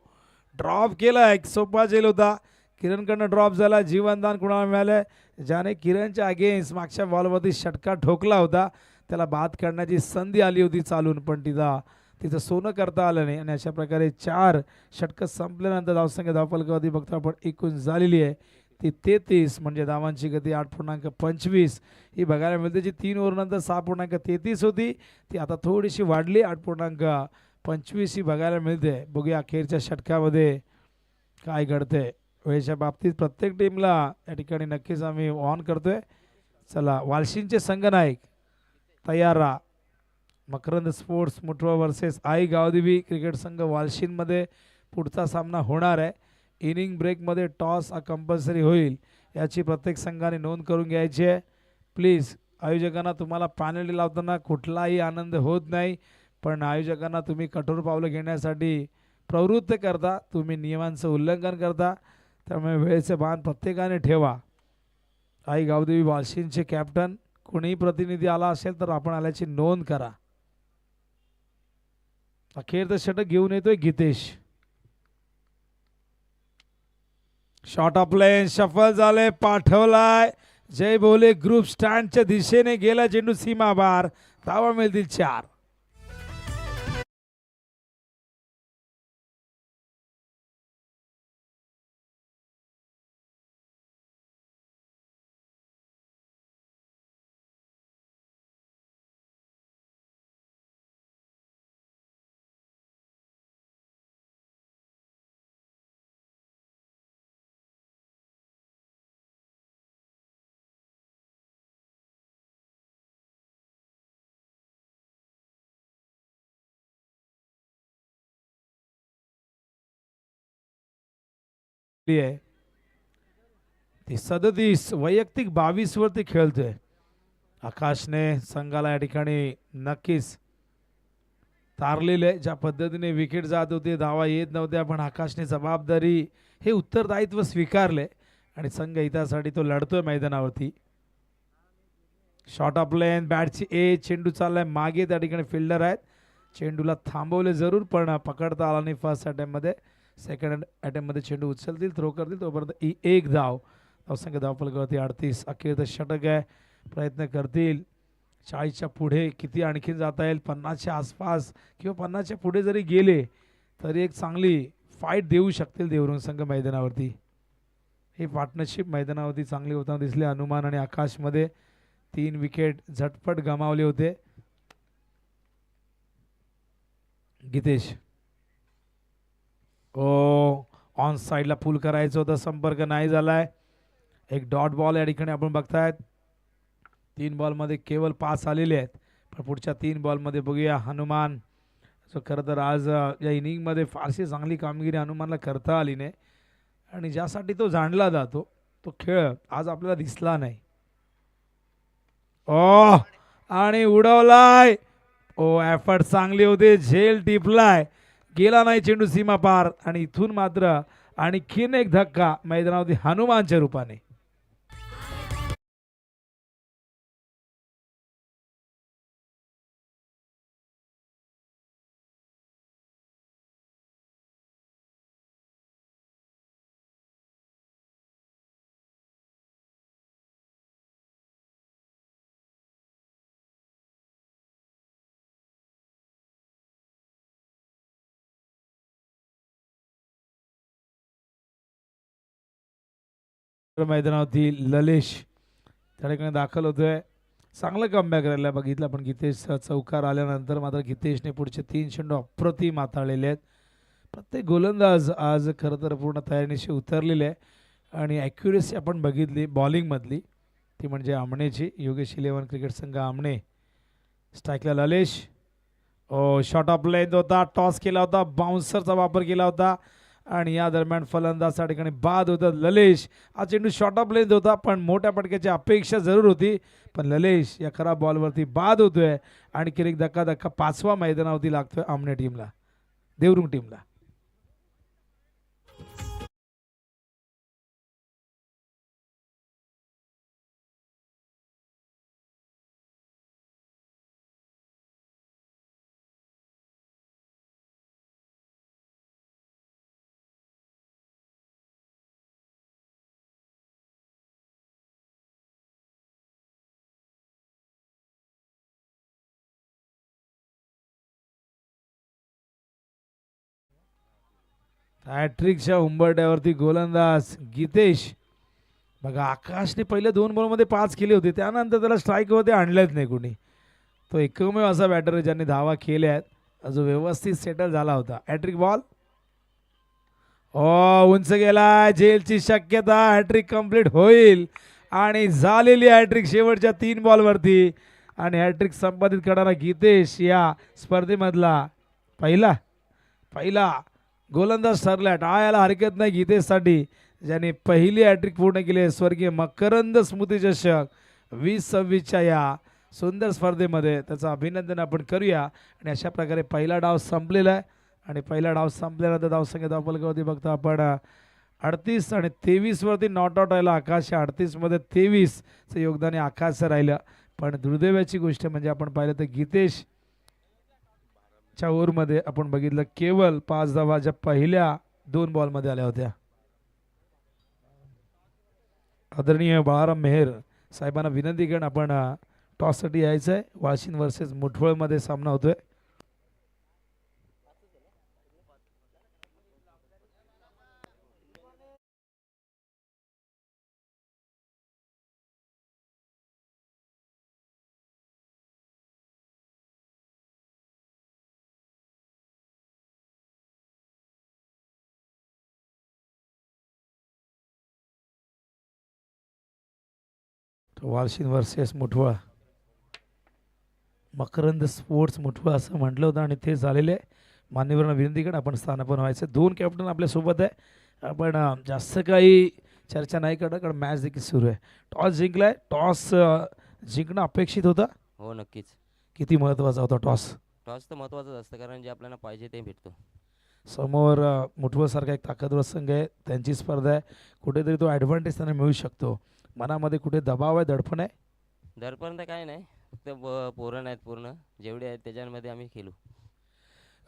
ड्रॉप केला, एक सोपा झेल होता. किरणकडनं ड्रॉप झाला. जीवनदान कुणाला मिळालं, ज्याने किरणच्या अगेन्स्ट मागच्या बॉलवरती षटकार ठोकला होता. त्याला बाद करण्याची संधी आली होती चालून, पण तिचं सोनं करता आलं नाही. आणि अशा प्रकारे 4 षटकं संपल्यानंतर धावसंख्या धावफलकावरती बघतो आपण एकूण झालेली आहे ती 33. म्हणजे धावांची गती 8.25 ही बघायला मिळते. जी 3 ओव्हरनंतर 6.33 होती ती आता थोडीशी वाढली 8.25 ही बघायला मिळते. बघूया अखेरच्या षटकामध्ये काय घडते. वेळेच्या बाबतीत प्रत्येक टीमला या ठिकाणी नक्कीच आम्ही ऑन करतोय. चला वालशींचे संघनायक तयार राहा. Makarand sports Muthwa versus Aai Gavdevi cricket संघ वालशींमध्ये पुढचा सामना होणार आहे. इनिंग ब्रेकमध्ये टॉस हा कंपल्सरी होईल, याची प्रत्येक संघाने नोंद करून घ्यायची आहे. प्लीज आयोजकांना तुम्हाला पॅनल्टी लावताना कुठलाही आनंद होत नाही, पण आयोजकांना तुम्ही कठोर पावलं घेण्यासाठी प्रवृत्त करता, तुम्ही नियमांचं उल्लंघन करता. त्यामुळे वेळेचे भान प्रत्येकाने ठेवा. आई गावदेवी वालशींचे कॅप्टन कोणीही प्रतिनिधी आला असेल तर आपण आल्याची नोंद करा. अखेरचं षटक घेऊन येतोय गीतेश. शॉट ऑफ लेन शफल झाले, पाठवलाय. जय बोले ग्रुप स्टँडच्या दिशेने गेला चेंडू सीमा बार. धावा मिळतील 4. आहे ती 37 वैयक्तिक 22 वरती खेळतोय. आकाशने संघाला या ठिकाणी नक्कीच तारलेले. ज्या पद्धतीने विकेट जात होते, धावा येत नव्हत्या, पण आकाशने जबाबदारी हे उत्तरदायित्व स्वीकारले आणि संघ हितासाठी तो लढतोय मैदानावरती. शॉट ऑफ लेन बॅटची एज, चेंडू चाललाय मागे, त्या ठिकाणी फिल्डर आहेत. चेंडूला थांबवले जरूर पण पकडता आला नाही फर्स्ट अटेम्प्टमध्ये. सेकंड अटेम्प्टमध्ये चेंडू उचलतील, थ्रो करतील, तोपर्यंत एक धाव. धावसंख्या धावफलकावरती 38. अखेरचं षटक आहे, प्रयत्न करतील 40च्या पुढे किती आणखीन जाता येईल. 50च्या आसपास किंवा 50च्या पुढे जरी गेले तरी एक चांगली फाईट देऊ शकतील देवरुंग संघ मैदानावरती. ही पार्टनरशिप मैदानावरती चांगली होताना दिसली. हनुमान आणि आकाशमध्ये 3 विकेट झटपट गमावले होते. गीतेश ऑन साईडला पुल करायचं होतं, संपर्क नाही झालाय. एक डॉट बॉल या ठिकाणी आपण बघतायत. 3 बॉलमध्ये केवळ 5 आलेले आहेत, पण पुढच्या 3 बॉलमध्ये बघूया हनुमान जो खरं तर आज या इनिंगमध्ये फारशी चांगली कामगिरी हनुमानला करता आली नाही आणि ज्यासाठी तो जाणला जातो तो खेळ आज आपल्याला दिसला नाही. आणि उडवलाय. एफर्ट चांगली होते, झेल टिपलाय, गेला नाही चेंडू सीमा पार. आणि इथून मात्र आणखीन एक धक्का मैदानावरती हनुमानच्या रूपाने. मैदानावरती ललेश त्या ठिकाणी दाखल होतोय. चांगलं कमबॅक राहिलं बघितलं पण गीतेश चौकार आल्यानंतर मात्र गीतेशने पुढचे 3 चेंडू अप्रतिम हाताळलेले आहेत. प्रत्येक गोलंदाज आज खरं तर पूर्ण तयारीनिशी उतरलेले आहे आणि ॲक्युरेसी आपण बघितली बॉलिंगमधली ती म्हणजे आमणेची. योगेश 11 क्रिकेट संघ आमणे. स्ट्राईकला ललेश. शॉट ऑफ लेंथ होता, टॉस केला होता, बाउन्सरचा वापर केला होता आणि या दरम्यान फलंदाज त्या ठिकाणी बाद होता ललेश. हा चेंडू शॉट ऑफ लेंथ होता पण मोठ्या पटक्याची अपेक्षा जरूर होती, पण ललेश या खराब बॉलवरती बाद होतोय आणि किरीक धक्का धक्का 5वा मैदानावरती लागतोय आमने टीमला, देवरुंग टीमला. हॅट्रिकच्या उंबरट्यावरती गोलंदाज गीतेश. बघा आकाशने पहिले 2 बॉलमध्ये 5 केले होते, त्यानंतर त्याला स्ट्राईकवरती आणलेच नाही कुणी. तो एकमेव असा बॅटर आहे ज्यांनी धावा केल्या आहेत, जो व्यवस्थित सेटल झाला होता. हॅट्रिक बॉल उंच गेला, जेलची शक्यता. हॅट्रिक कंप्लीट होईल आणि झालेली हॅट्रिक शेवटच्या 3 बॉलवरती आणि हॅट्रिक संपादित करणारा गीतेश या स्पर्धेमधला पहिला गोलंदाज ठरला. टाळायला हरकत नाही गीतेशसाठी, ज्याने पहिली हॅट्रिक पूर्ण केली आहे. स्वर्गीय मकरंद स्मृती चषक 2026च्या या सुंदर स्पर्धेमध्ये त्याचं अभिनंदन आपण करूया. आणि अशा प्रकारे पहिला डाव संपलेला आहे आणि पहिला डाव संपल्यानंतर धावसंख्या धावफलकावरती बघतो आपण 38 आणि 23 वरती नॉट आउट राहिला आकाश. 38 मध्ये 23चं योगदान आकाशचं राहिलं. पण दुर्दैवाची गोष्ट म्हणजे आपण पाहिलं तर गीतेश च्या ओव्हरमध्ये आपण बघितलं केवळ 5 धावा ज्या पहिल्या 2 बॉलमध्ये आल्या होत्या. आदरणीय बाळाराम मेहर साहेबांना विनंती करून आपण टॉससाठी यायचं आहे. वाशिम वर्सेस मुठवळमध्ये सामना होतोय. वाशिम वर्सेस मुठवळ, मकरंद स्पोर्ट्स मुठवळ असं म्हटलं होतं आणि ते झालेले. मान्यवरांना विनंती करून आपण स्थानापन्न व्हायचं. 2 कॅप्टन आपल्यासोबत आहे. आपण जास्त काही चर्चा नाही करणार कारण मॅच देखील सुरू आहे. टॉस जिंकलाय. टॉस जिंकणं अपेक्षित होतं. हो नक्कीच. किती महत्त्वाचा होता टॉस? टॉस तर महत्त्वाचंच असतं कारण जे आपल्याला पाहिजे ते भेटतो. समोर मुठवळसारखा एक ताकदवर संघ आहे, त्यांची स्पर्धा आहे. कुठेतरी तो ॲडव्हान्टेज त्यांना मिळू शकतो. मनामध्ये कुठे दबाव आहे, दडपण आहे? दरपर्यंत काय नाही, फक्त पोरण आहेत पूर्ण, जेवढे आहेत त्याच्यामध्ये आम्ही खेळू.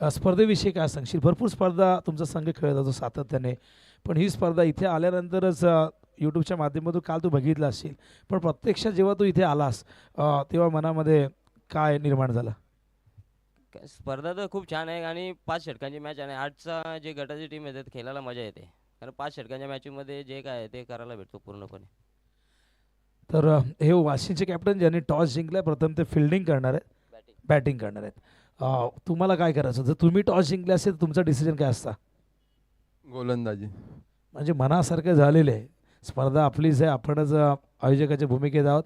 स्पर्धेविषयी काय सांगशील? भरपूर स्पर्धा तुमचा संघ खेळत होतो सातत्याने, पण ही स्पर्धा इथे आल्यानंतरच यूट्यूबच्या माध्यमातून काल तू बघितलं असशील, पण प्रत्यक्षात जेव्हा तू इथे आलास तेव्हा मनामध्ये काय निर्माण झालं? स्पर्धा तर खूप छान आहे आणि 5 षटकांची मॅच आणि आजचा जे गटाची टीम येते खेळायला मजा येते कारण 5 षटकांच्या मॅचमध्ये जे काय आहे ते करायला भेटतो पूर्णपणे. तर हे वाशिमचे कॅप्टन ज्यांनी टॉस जिंकलाय, प्रथम ते फिल्डिंग करणार आहेत, बॅटिंग करणार आहेत. तुम्हाला काय करायचं? जर तुम्ही टॉस जिंकले असेल तर तुमचा डिसिजन काय असता? गोलंदाजी. म्हणजे मनासारखं झालेलं आहे. स्पर्धा आपलीच आहे, आपणच आयोजकाच्या भूमिकेत आहोत.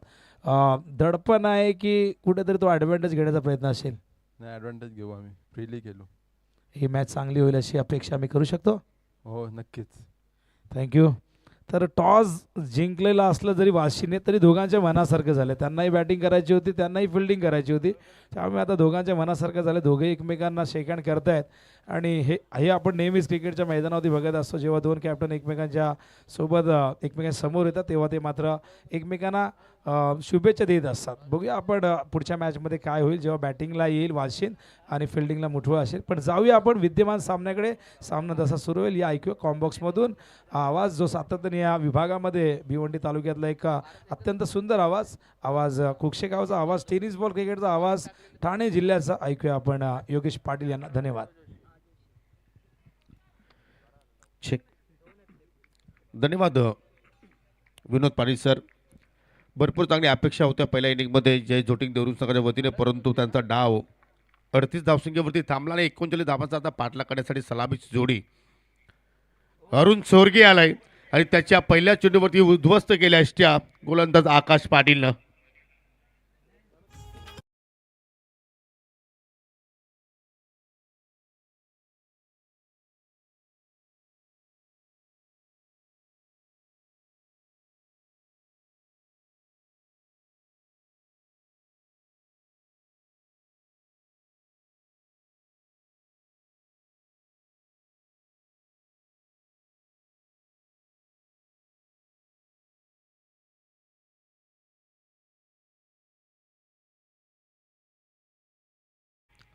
दडपण आहे की कुठेतरी तो ॲडव्हान्टेज घेण्याचा प्रयत्न असेल? नाही, ॲडव्हान्टेज घेऊ आम्ही, फ्रीली खेळू. ही मॅच चांगली होईल अशी अपेक्षा आम्ही करू शकतो. हो नक्कीच. थँक्यू. तर टॉस जिंकलेला असलं जरी वाशिने तरी दोघांच्या मनासारखं झालं. त्यांनाही बॅटिंग करायची होती, त्यांनाही फिल्डिंग करायची होती. त्यामुळे आता दोघांच्या मनासारखं झालं. दोघे एकमेकांना शेकहँड करतायत आणि हे आपण नेहमीच क्रिकेटच्या मैदानावरती बघत असतो. जेव्हा 2 कॅप्टन एकमेकांच्या सोबत एकमेकांसमोर येतात तेव्हा ते मात्र एकमेकांना शुभेच्छा देत असतात. बघूया आपण पुढच्या मॅचमध्ये काय होईल जेव्हा बॅटिंगला येईल वाशिन आणि फिल्डिंगला मुठवळ असेल. पण जाऊया आपण विद्यमान सामन्याकडे. सामना जसा सुरू होईल या ऐकूया कॉम्बॉक्समधून आवाज जो सातत्याने या विभागामध्ये भिवंडी तालुक्यातला एक अत्यंत सुंदर आवाज कुक्षे गावचा आवाज, टेनिस बॉल क्रिकेटचा आवाज, ठाणे जिल्ह्याचा ऐकूया आपण योगेश पाटील यांना. धन्यवाद. धन्यवाद विनोद पाटील सर. भरपूर चांगली अपेक्षा होत्या पहिल्या इनिंगमध्ये जय जोटिंग देवरुख संघाच्या वतीने, परंतु त्यांचा डाव 38 धावसंख्येवरती थांबला आणि 39 धावांचा आता पाठलाग करण्यासाठी सलामीची जोडी अरुण सोरगे आलाय आणि त्याच्या पहिल्या चेंडूवरती उद्ध्वस्त केल्या असत्या गोलंदाज आकाश पाटीलनं.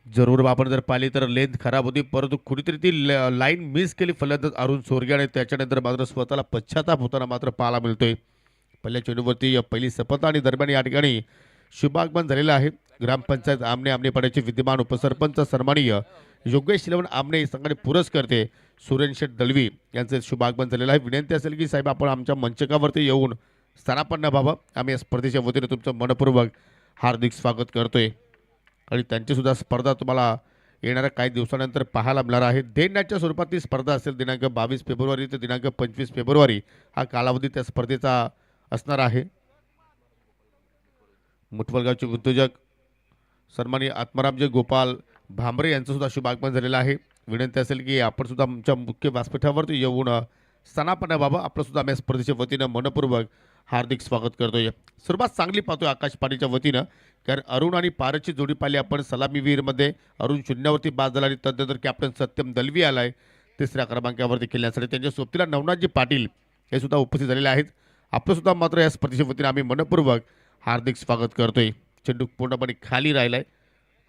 जरूर आपण जर पाहिली तर लेंथ खराब होती, परंतु कुठेतरी ती लाईन मिस केली फलंदाज अरुण सोरगे आणि त्याच्यानंतर मात्र स्वतःला पश्चाताप होताना मात्र पाहायला मिळतोय. पहिल्या चेंडूवरती पहिली सफलता आणि दरम्यान या ठिकाणी शुभागमन झालेलं आहे. ग्रामपंचायत आमने आमनेपाड्याचे विद्यमान उपसरपंच सन्माननीय योगेश शिलवण आमने संघाने पुरस्कर्ते सुरेन शेठ दळवी यांचे शुभागमन झालेलं आहे. विनंती असेल की साहेब आपण आमच्या मंचकावरती येऊन स्थानापन्न व्हावं. आम्ही या स्पर्धेच्या वतीने तुमचं मनपूर्वक हार्दिक स्वागत करतोय आणि त्यांचीसुद्धा स्पर्धा तुम्हाला येणाऱ्या काही दिवसानंतर पाहायला मिळणार आहे. डे नाईटच्या स्वरूपात ती स्पर्धा असेल. दिनांक 22 फेब्रुवारी ते दिनांक 25 फेब्रुवारी हा कालावधी त्या स्पर्धेचा असणार आहे. मुठवलगावचे उद्योजक सन्माननीय आत्मारामजी गोपाल भांबरे यांचंसुद्धा शुभागमन झालेलं आहे. विनंती असेल की आपण सुद्धा आमच्या मुख्य व्यासपीठावरती येऊन स्थानापन्न व्हावं. आपलंसुद्धा आम्ही स्पर्धेच्या वतीनं मनपूर्वक हार्दिक स्वागत करतोय. सुरुवात चांगली पाहतोय आकाश पाटीलच्या वतीनं, कारण अरुण आणि पारसची जोडी पाहिली आपण सलामीवीरमध्ये. अरुण शून्यावरती बाद झाला आणि तदनंतर कॅप्टन सत्यम दलवी आलाय तिसऱ्या क्रमांकावरती खेळण्यासाठी. त्यांच्या सोबतीला नवनाथजी पाटील हे सुद्धा उपस्थित झालेले आहेत. आपलंसुद्धा मात्र या स्पर्धेच्या वतीनं आम्ही मनपूर्वक हार्दिक स्वागत करतोय. चेंडू पूर्णपणे खाली राहिलाय.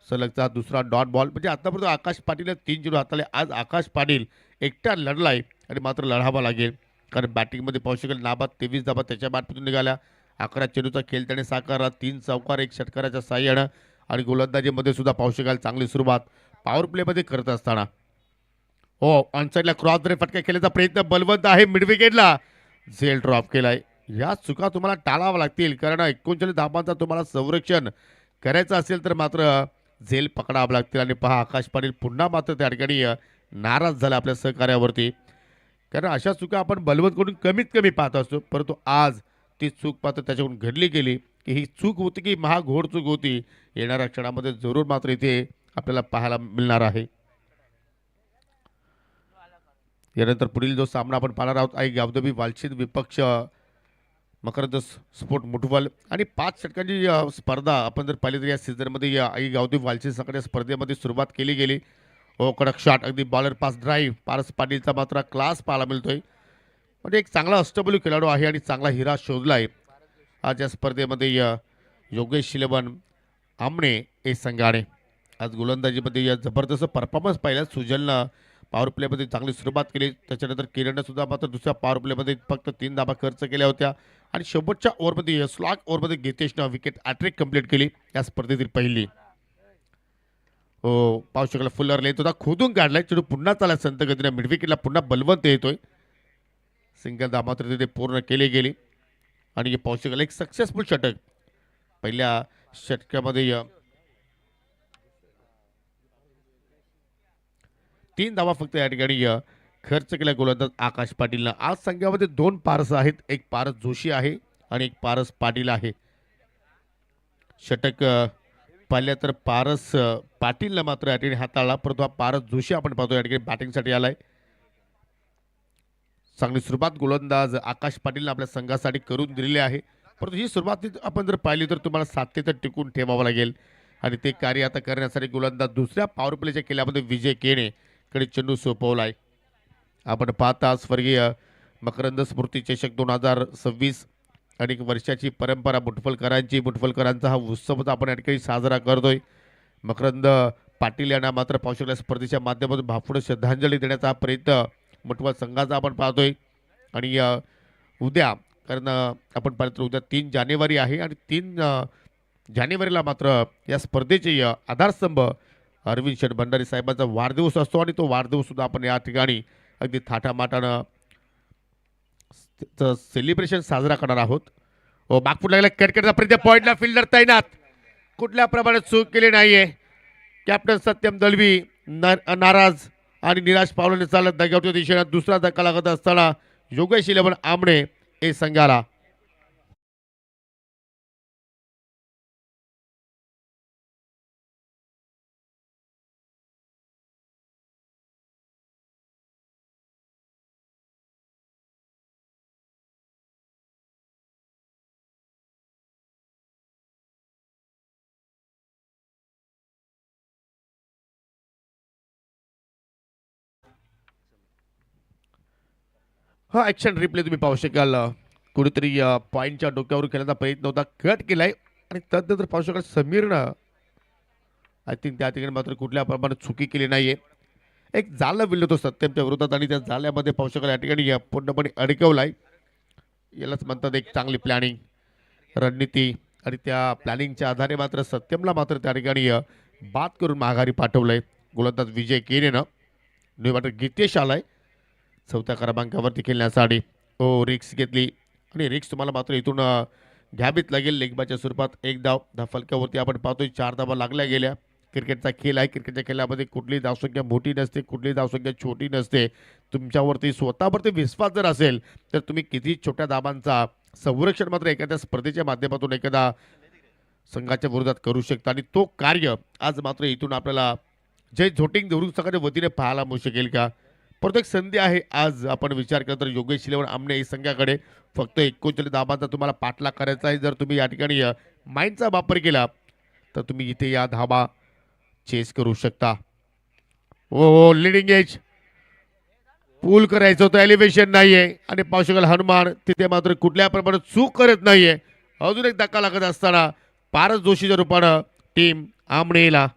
सलगचा दुसरा डॉट बॉल म्हणजे आतापर्यंत आकाश पाटीलने 3 चेंडू हाताळले. आज आकाश पाटील एकटा लढलाय आणि मात्र लढावा लागेल, कारण बॅटिंगमध्ये पाहू शकेल नाबाद 23 धाबा त्याच्या बॅटमधून निघाल्या. 11 चेंडूचा खेळ त्याने साकारला. 3 चौकार 1 षटकाराच्या साह्यानं आणि गोलंदाजीमध्ये सुद्धा पाहू शकाल चांगली सुरुवात पॉवर प्लेमध्ये करत असताना. हो, ऑनसाईडला क्रॉस ड्राईव्ह फटका खेळण्याचा प्रयत्न बलवंत आहे. मिड विकेटला झेल ड्रॉप केलाय. या चुका तुम्हाला टाळाव्या लागतील, कारण 39 धाबांचा तुम्हाला संरक्षण करायचं असेल तर मात्र झेल पकडावं लागतील. आणि पहा आकाश पाटील पुन्हा मात्र त्या ठिकाणी नाराज झाला आपल्या सहकार्यावरती, कारण अशा चुका आपण बलवंतकडून कमीत कमी पाहत असतो, परंतु आज ती चूक मात्र त्याच्याकडून घडली गेली. की ही चूक होती की महाघोर चूक होती, येणाऱ्या क्षणामध्ये जरूर मात्र इथे आपल्याला पाहायला मिळणार आहे. यानंतर पुढील जो सामना आपण पाहणार आहोत आई गावदेवी वालशीद विपक्ष मकरंद स्पोर्ट मुठवल आणि 5 षटकांची स्पर्धा आपण जर पाहिली तर या सीझनमध्ये या आई गावदेवी वालशीद संघाच्या स्पर्धेमध्ये सुरुवात केली गेली. ओ कडक शॉट, अगदी बॉलर पास ड्राईव्ह, पारस पाटीलचा मात्र क्लास पाहायला मिळतोय. म्हणजे एक चांगला अष्टबैलू खेळाडू आहे आणि चांगला हिरा शोधला आहे आज या स्पर्धेमध्ये योगेश शिलवण आमणे हे संघाने. आज गोलंदाजीमध्ये या जबरदस्त परफॉर्मन्स पाहिला. सुजलनं पॉवर प्लेमध्ये चांगली सुरुवात केली. त्याच्यानंतर किरणनं सुद्धा मात्र दुसऱ्या पॉवर प्लेमध्ये फक्त 3 धाबा खर्च केल्या होत्या आणि शेवटच्या ओव्हरमध्ये स्लॉग ओव्हरमध्ये गितेशनं विकेट हॅट्रिक कंप्लीट केली या स्पर्धेतील पहिली. हो, पाहू शकला फुल्लर लेत होता, खोदून काढलाय. चेंडू पुन्हा चालला संत गतीने. मिड विकेटला पुन्हा बलवंत येतोय. सिंगल धाबा मात्र तिथे पूर्ण केली गेली आणि हे पाहू शकाल एक सक्सेसफुल षटक. पहिल्या षटकामध्ये 3 धावा फक्त या ठिकाणी खर्च केला गोलंदाज आकाश पाटीलनं. आज संघामध्ये 2 पारस आहेत, एक पारस जोशी आहे आणि एक पारस पाटील आहे. षटक पाहिलं तर पारस पाटीलनं मात्र या ठिकाणी हाताळला, परंतु हा पारस जोशी आपण पाहतो या ठिकाणी बॅटिंगसाठी आलाय. चांगली सुरुवात गोलंदाज आकाश पाटीलनं आपल्या संघासाठी करून दिलेली आहे, परंतु ही सुरुवात आपण जर पाहिली तर तुम्हाला सातत्य टिकून ठेवावं लागेल आणि ते कार्य आता करण्यासाठी गोलंदाज दुसऱ्या पॉवर प्लेच्या केल्यामध्ये विजय केणे कडे चेंडू सोपवलाय. आपण पाहता स्वर्गीय मकरंद स्मृती चषक 2026 अनेक वर्षाची परंपरा मुठफलकरांचा हा उत्सव आपण या ठिकाणी साजरा करतोय. मकरंद पाटील यांना मात्र पाहू शकल्या स्पर्धेच्या माध्यमातून भावपूर्ण श्रद्धांजली देण्याचा हा प्रयत्न मुठवल संघाचा आपण पाहतोय. आणि उद्या, कारण आपण पाहिलं तर उद्या 3 जानेवारी आहे आणि 3 जानेवारीला मात्र या स्पर्धेचे आधारस्तंभ अरविंद शेठ भंडारी साहेबांचा वाढदिवस असतो आणि तो वाढदिवससुद्धा आपण या ठिकाणी अगदी थाटामाटानं सेलिब्रेशन साजरा करणार आहोत. हो बागपूर लागला कटकटचा प्रयत्न पॉइंटला फिल्डर तैनात कुठल्या प्रमाणात चूक केली नाहीये कॅप्टन सत्यम दळवी नाराज आणि निराश पावलाने चालत दगावच्या दिशेने दुसरा धक्का लागत असताना योगेश 11 आमणे हे संघाला हा ॲक्शन रिप्ले तुम्ही पाहू शकाल कुठेतरी पॉईंटच्या डोक्यावर खेळण्याचा प्रयत्न होता कट केलाय आणि त्यानंतर पाहू शकाल समीरनं आय थिंक त्या ठिकाणी मात्र कुठल्या प्रमाणात चुकी केली नाहीये एक जाळं विल्लो तो सत्यमच्या विरोधात आणि त्या जाळ्यामध्ये पाहू शकाल या ठिकाणी पूर्णपणे अडकवलाय यालाच म्हणतात एक चांगली प्लॅनिंग रणनीती आणि त्या प्लॅनिंगच्या आधारे मात्र सत्यमला मात्र त्या ठिकाणी बाद करून माघारी पाठवलंय गोलंदाज विजय केनेनं नाही मात्र गीतेश आलाय चौथ्या क्रमांकावरती खेळण्यासाठी हो रिक्स घेतली आणि रिक्स तुम्हाला मात्र इथून घ्यावीच लागेल लेगबाच्या स्वरूपात एक धाव फलकावरती आपण पाहतोय 4 धावा लागल्या गेल्या क्रिकेटचा खेळ आहे क्रिकेटच्या खेळामध्ये कुठलीही धावसंख्या मोठी नसते कुठलीही धावसंख्या छोटी नसते तुमच्यावरती स्वतःवरती विश्वास जर असेल तर तुम्ही किती छोट्या धाबांचा संरक्षण मात्र एखाद्या स्पर्धेच्या माध्यमातून एखादा संघाच्या विरोधात करू शकता आणि तो कार्य आज मात्र इथून आपल्याला जय झोटिंग देऊन सगळ्या वतीने पाहायला मिळू शकेल का परत एक संधी आहे आज आपण विचार केला तर योगेश 11 आमने या संघाकडे फक्त 39 धाबांचा तुम्हाला पाठलाग करायचा आहे जर तुम्ही या ठिकाणी माइंडचा वापर केला तर तुम्ही इथे या धाबा चेस करू शकता ओ लिडिंग एज पूल करायचं होतं एलिव्हेशन नाहीये आणि पाहू शकाल हनुमान तिथे मात्र कुठल्या प्रमाणात चूक करत नाहीये अजून एक धक्का लागत असताना पारस जोशीच्या रूपानं टीम आमनेला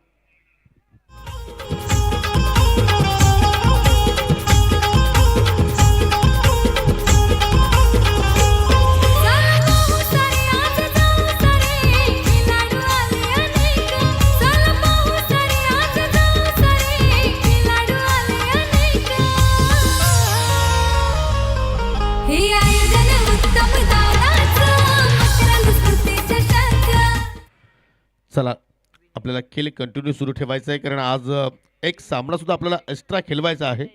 चला आपल्याला खेळ कंटिन्यू सुरू ठेवायचा आहे कारण आज एक सामना सुद्धा आपल्याला एक्स्ट्रा खेळवायचा आहे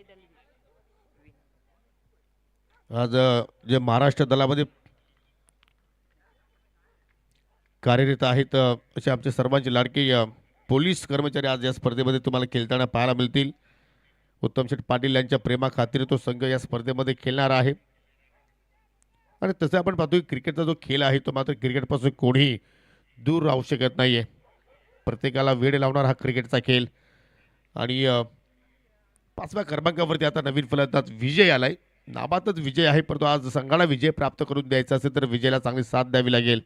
आज जे महाराष्ट्र दलामध्ये कार्यरत आहेत असे आमचे सर्वांचे लाडके पोलीस कर्मचारी आज या स्पर्धेमध्ये तुम्हाला खेळताना पाहायला मिळतील उत्तम शेठ पाटील यांच्या प्रेमाखातीर तो संघ या स्पर्धेमध्ये खेळणार आहे आणि तसं आपण पाहतो की क्रिकेटचा जो खेळ आहे तो मात्र क्रिकेटपासून कोणीही दूर राहू शकत नाहीये प्रत्येकाला वेळ लावणार हा क्रिकेटचा खेळ आणि 5व्या क्रमांकावरती आता नवीन फलंदाज विजय आलाय नाबातच विजय आहे परंतु आज संघाला विजय प्राप्त करून द्यायचा असेल तर विजयला चांगली साथ द्यावी लागेल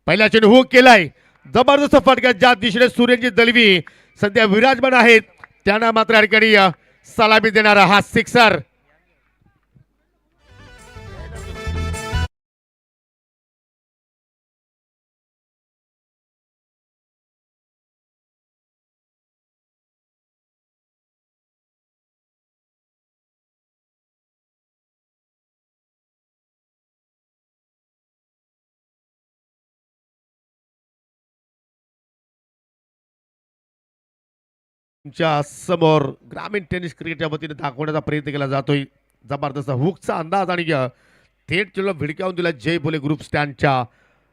पहिल्या चेंडू हुक केलाय जबरदस्त फटका ज्या दिशेने सूर्यजी दलवी सध्या विराजमान आहेत त्यांना मात्र या ठिकाणी सलामी देणारा हा सिक्सर तुमच्या समोर ग्रामीण टेनिस क्रिकेटच्या वतीने दाखवण्याचा प्रयत्न केला जातोय जबरदस्त हुकचा अंदाज आणि थेट चेंडूला भिडकावून दिला जय बोले ग्रुप स्टँडच्या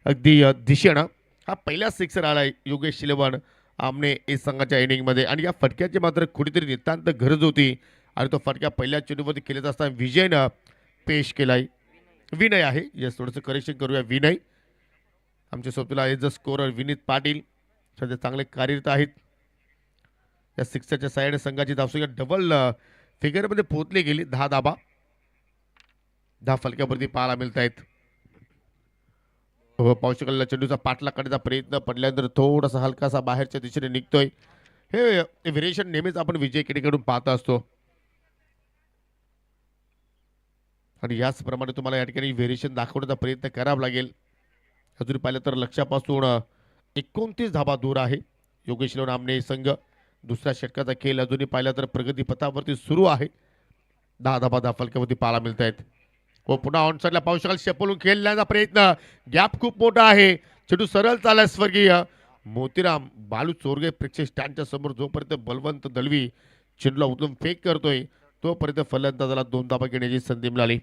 अगदी दिशेनं हा पहिला सिक्सर आलाय योगेश 11 आमने एस संघाच्या इनिंगमध्ये आणि या फटक्याची मात्र कुठेतरी नितांत गरज होती आणि तो फटक्या पहिल्या चेंडूवरती खेळत असताना विजयनं पेश केलाय विनय आहे यस थोडंसं करेक्शन करूया विनय आमच्या सोबतीला as a scorer Vineet Patil सध्या चांगले कार्यरत आहेत या सिक्सरच्या साईड संघाची धावसंख्या डबल फिगरमध्ये पोहोचली गेली 10 धाबा 10 फलक्यावरती पाहायला मिळत आहेत हो पाहू शकाल चेंडूचा पाठलाग करण्याचा प्रयत्न पडल्यानंतर थोडासा हलकासा बाहेरच्या दिशेने निघतोय हे व्हेरिएशन नेहमीच आपण विजय केडीकडून पाहत असतो आणि याचप्रमाणे तुम्हाला या ठिकाणी व्हेरिएशन दाखवण्याचा प्रयत्न करावा लागेल अजून पाहिलं तर लक्ष्यापासून 29 धाबा दूर आहे योगेश 11 आमने संघ दुसऱ्या षटकाचा खेळ अजूनही पाहिला तर प्रगतीपथावरती सुरू आहे 10 धाबा 10 फलकावरती पाहायला मिळत आहेत हो पुन्हा ऑनसाईडला पाहू शकाल शेपलून खेळण्याचा प्रयत्न गॅप खूप मोठा आहे चेंडू सरळ चालला स्वर्गीय मोतीराम बालू चोरगे प्रेक्षक स्टँडच्या समोर जोपर्यंत बलवंत दलवी चेंडूला उचलून फेक करतोय तोपर्यंत फलंदाजाला 2 धाबा घेण्याची संधी मिळाली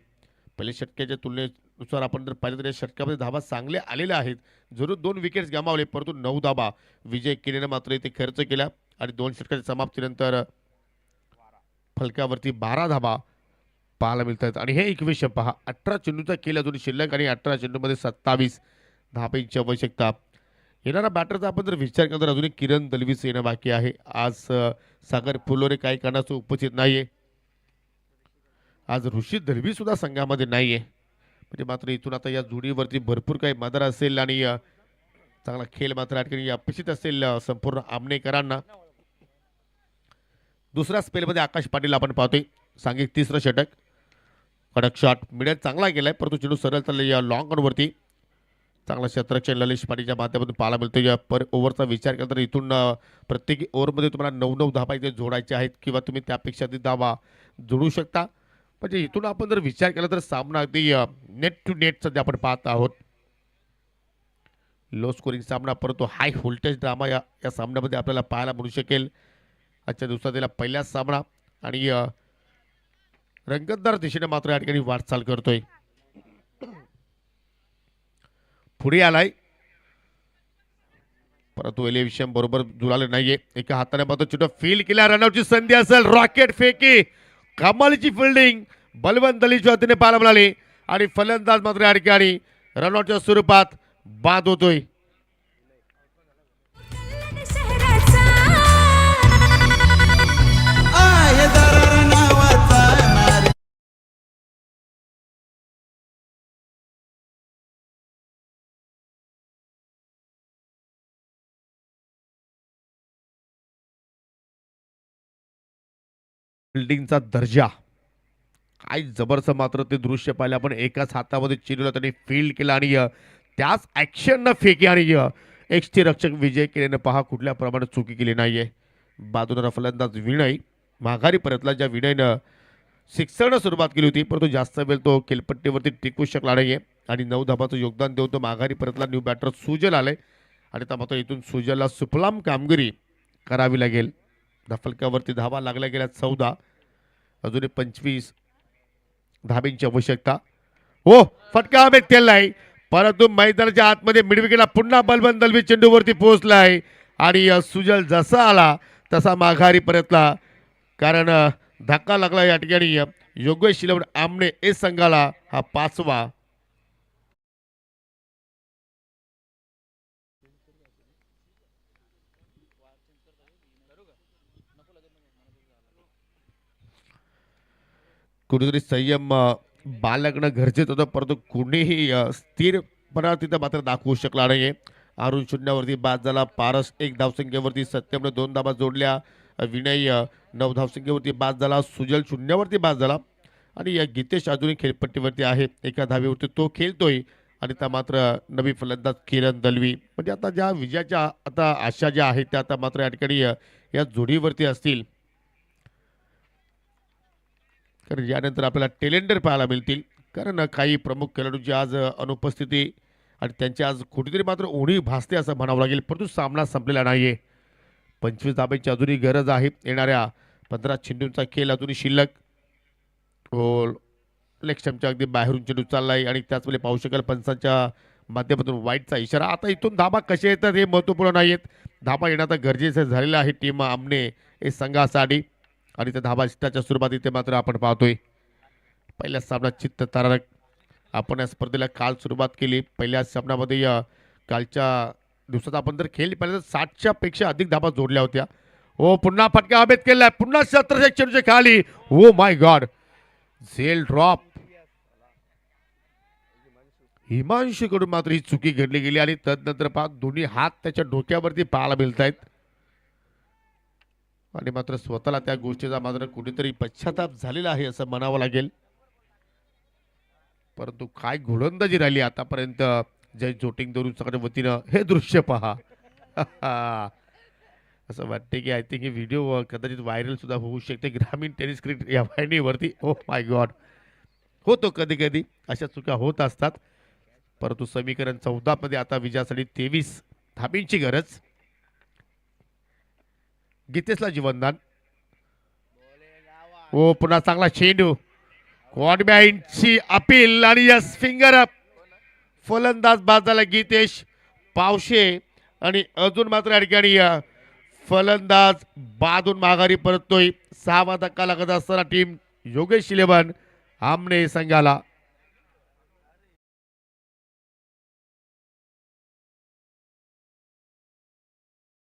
पहिल्या षटकाच्या तुलनेनुसार आपण जर पाहिलं तर या षटकामध्ये धाबा चांगले आलेले आहेत जरूर 2 विकेट्स गमावले परंतु 9 धाबा विजय केलेनं मात्र इथे खर्च केला आणि 2 षटकाच्या समाप्तीनंतर फलकावरती 12 धाबा पाहायला मिळत आहेत आणि हे इक्वेशन पहा 18 चेंडूचा खेळ अजून शिल्लक आणि 18 चेंडूमध्ये 27 धाब्यांची आवश्यकता येणारा बॅटरचा आपण जर विचार केला तर अजून एक किरण दलवीच येणं बाकी आहे आज सागर फुलोरे काही कारणास्तव उपस्थित नाहीये आज ऋषी दलवी सुद्धा संघामध्ये नाहीये म्हणजे मात्र इथून आता या जोडीवरती भरपूर काही मदर असेल आणि चांगला खेळ मात्र या ठिकाणी अपेक्षित असेल संपूर्ण आमनेकरांना दुसऱ्या स्पेलमध्ये आकाश पाटील आपण पाहतोय सांघिक तिसरं षटक कडक शॉट मिडियम चांगला गेलाय परंतु चेंडू सरळ चालले या लॉंग ऑनवरती चांगला क्षेत्ररक्षण ललिश पाटीलच्या माध्यमातून पाहायला मिळतो या पर ओव्हरचा विचार केला तर इथून प्रत्येक ओव्हरमध्ये तुम्हाला 9 धाबा इथे जोडायचे आहेत किंवा तुम्ही त्यापेक्षा अधिक धाबा जोडू शकता म्हणजे इथून आपण जर विचार केला तर सामना अगदी नेट टू नेट सध्या आपण पाहत आहोत लो स्कोरिंग सामना परंतु हाय व्होल्टेज ड्रामा या सामन्यामध्ये आपल्याला पाहायला मिळू शकेल आजच्या दिवसातील पहिलाच सामना आणि रंगतदार दिशेने मात्र या ठिकाणी वाटचाल करतोय पुढे आलाय परंतु एलिव्हेशन बरोबर जुळालं नाहीये एका हाताने मात्र छोटं फील केला रनआउटची संधी असेल रॉकेट फेकी कमालीची फिल्डिंग बलवंत दलीच्या वतीने पाहायला मिळाली आणि फलंदाज मात्र या ठिकाणी रनआउटच्या स्वरूपात बाद होतोय फिल्डिंगचा दर्जा काय जबरदस्त मात्र ते दृश्य पाहिलं आपण एकाच हातामध्ये चिरलं त्यांनी फील्ड केला आणि त्याच ॲक्शननं फेकी आणि एक्सटी रक्षक विजय केल्यानं पहा कुठल्या प्रमाणात चुकी केली नाहीये बाजूला फलंदाज विनय माघारी परतला ज्या विनयनं सिक्सरनं सुरुवात केली होती परंतु जास्त वेळ तो केलपट्टीवरती टिकू शकला नाहीये आणि 9 धाबाचं योगदान देऊन तो माघारी परतला न्यू बॅटर सुजल आले आणि त्या मात्र इथून सुजलला सुफलाम कामगिरी करावी लागेल फलकावरती धावा लागल्या गेल्या 14 अजूनही 25 धाब्यांची आवश्यकता हो फटका हमेत केलाय परंतु मैदानाच्या आतमध्ये मिडविकेटला पुन्हा बलवंत दलवी चेंडूवरती पोहोचलाय आणि सुजल जसा आला तसा माघारी परतला कारण धक्का लागला या ठिकाणी योगेश शिलवड आमने ए संघाला हा 5वा कुठेतरी संयम बाळगणं गरजेचं होतं परंतु कुणीही स्थिरपणा तिथं मात्र दाखवू शकला नाहीये अरुण 0वरती बाद झाला पारस 1 धावसंख्येवरती सत्यमने 2 धाबा जोडल्या विनय 9 धावसंख्येवरती बाद झाला सुजल 0वरती बाद झाला आणि या गीतेश अजूनही खेळपट्टीवरती आहे एका धावेवरती तो खेळतोय आणि त्या मात्र नवी फलंदाज किरण दलवी म्हणजे आता ज्या विजयाच्या आता आशा ज्या आहेत त्या आता मात्र या ठिकाणी या जोडीवरती असतील कारण यानंतर आपल्याला टेलेंडर पाहायला मिळतील कारण काही प्रमुख खेळाडूंची आज अनुपस्थिती आणि त्यांची आज कुठेतरी मात्र उणीव भासते असं म्हणावं लागेल परंतु सामना संपलेला नाहीये 25 धाब्यांची अजूनही गरज आहे येणाऱ्या 15 चेंडूंचा खेळ अजूनही शिल्लक हो लेग स्टंपच्या अगदी बाहेरून चेंडू चाललाय आणि त्याचवेळी पाहू शकाल पंचांच्या माध्यमातून वाईटचा इशारा आता इथून धाबा कसे येतात हे महत्त्वपूर्ण नाहीत धाबा येणं आता गरजेचं झालेलं आहे टीम आमने हे संघासाठी आणि त्या धाबा इष्टाच्या स्वरूपात इथे मात्र आपण पाहतोय पहिल्या सामन्यात चित्त तारक आपण या स्पर्धेला काल सुरुवात केली पहिल्या सामन्यामध्ये कालच्या दिवसात आपण जर खेळ पाहिलं तर 60च्या पेक्षा अधिक धाबा जोडल्या होत्या हो पुन्हा फटका हवेत केलाय पुन्हा 17 चेंडूच्या खाली हो माय गॉड झेल ड्रॉप हिमांशूकडून मात्र ही चुकी घडली गेली आणि तदनंतर पहा दोन्ही हात त्याच्या डोक्यावरती पाहायला मिळत आहेत आणि मात्र स्वतःला त्या गोष्टीचा मात्र कुठेतरी पश्चाताप झालेला आहे असं म्हणावं लागेल परंतु काय गोलंदाजी राहिली आतापर्यंत जय जोटिंग दरुच्या वतीनं हे दृश्य पहा असं वाटते की आय थिंक हे व्हिडिओ कदाचित व्हायरल सुद्धा होऊ शकते ग्रामीण टेनिस क्रिकेट या वाहिनीवरती ओ माय गॉड होतो कधी कधी, अशा चुका होत असतात. परंतु समीकरण 14 मध्ये आता विजयासाठी 23 धाबींची गरज. गीतेशला जीवनदान. ओ पुन्हा चांगला चेंडू. कॉडमॅनची अपील आणि यस फिंगर अप. फलंदाज बाद झाला गीतेश पावशे आणि अजून मात्र या ठिकाणी फलंदाज बादून माघारी परततोय. 6वा धक्का लागत असताना टीम योगेश 11 आमने संघाला.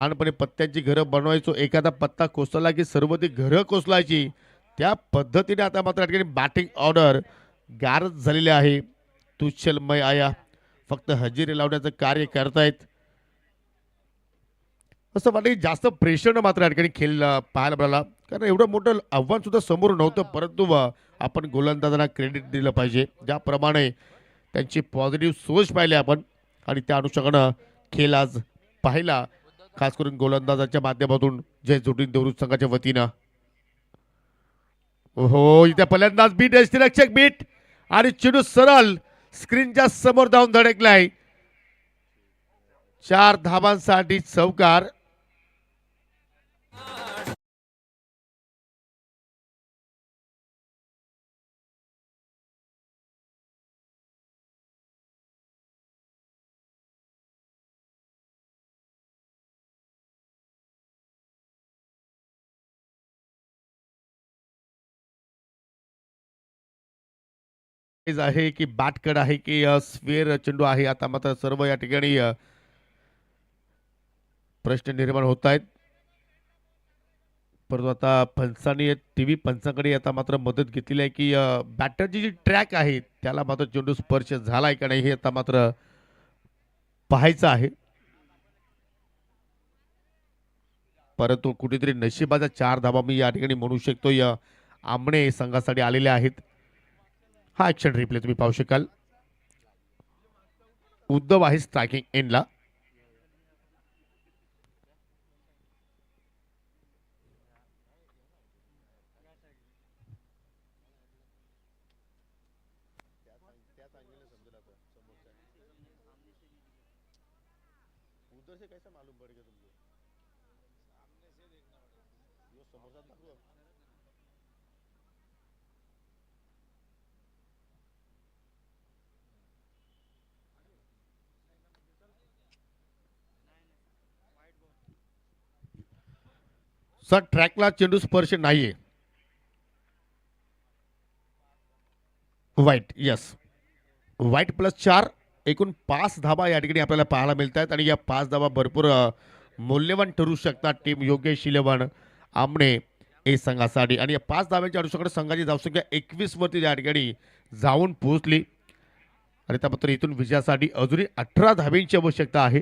लहानपणी पत्त्यांची घरं बनवायचो, एखादा पत्ता कोसळला की सर्व ती घरं कोसळायची, त्या पद्धतीने आता मात्र या ठिकाणी बॅटिंग ऑर्डर गारच झालेली आहे. तुच्छलमय आया फक्त हजेरी लावण्याचं कार्य करतायत. असं वाटतं की जास्त प्रेशरनं मात्र या ठिकाणी खेळ पाहायला मिळाला, कारण एवढं मोठं आव्हान सुद्धा समोर नव्हतं. परंतु आपण गोलंदाजांना क्रेडिट दिलं पाहिजे, ज्याप्रमाणे त्यांची पॉझिटिव्ह सोच पाहिले आपण आणि त्या अनुषंगानं खेळ आज पाहिला, खास करून गोलंदाजाच्या माध्यमातून जय जोडीन देवरूज संघाच्या वतीनं. हो इथे फलंदाज बीट यष्टीरक्षक बीट आणि चेंडू सरळ स्क्रीनच्या समोर जाऊन धडकलाय. 4 धावांसाठी चौकार. आहे की बॅटकड आहे की स्वेअर चेंडू आहे, आता मात्र सर्व या ठिकाणी प्रश्न निर्माण होत आहेत. परंतु आता पंचांनी टीव्ही पंचांकडे आता मात्र मदत घेतलेली आहे की बॅटरची जी ट्रॅक आहे त्याला मात्र चेंडू स्पर्श झालाय का नाही हे आता मात्र पाहायचं आहे. परंतु कुठेतरी नशिबाचा 4 धावा मी या ठिकाणी म्हणू शकतो या आमणे संघासाठी आलेल्या आहेत. हा ऍक्शन रिप्ले तुम्ही पाहू शकाल. उद्धव आहे स्ट्रायकिंग एंडला. सर ट्रॅकला चेंडू स्पर्श नाहीये. वाईट यस वाईट +4 एकूण 5 धाबा या ठिकाणी आपल्याला पाहायला मिळत आहेत आणि या 5 धाबा भरपूर मौल्यवान ठरू शकतात टीम योगेश 11 आमणे ए संघासाठी. आणि या 5 धाब्यांच्या अनुषंगाने संघाची धावसंख्या 21 वरती या ठिकाणी जाऊन पोहोचली आणि त्यानंतर इथून विजयासाठी अजूनही 18 धाब्यांची आवश्यकता आहे.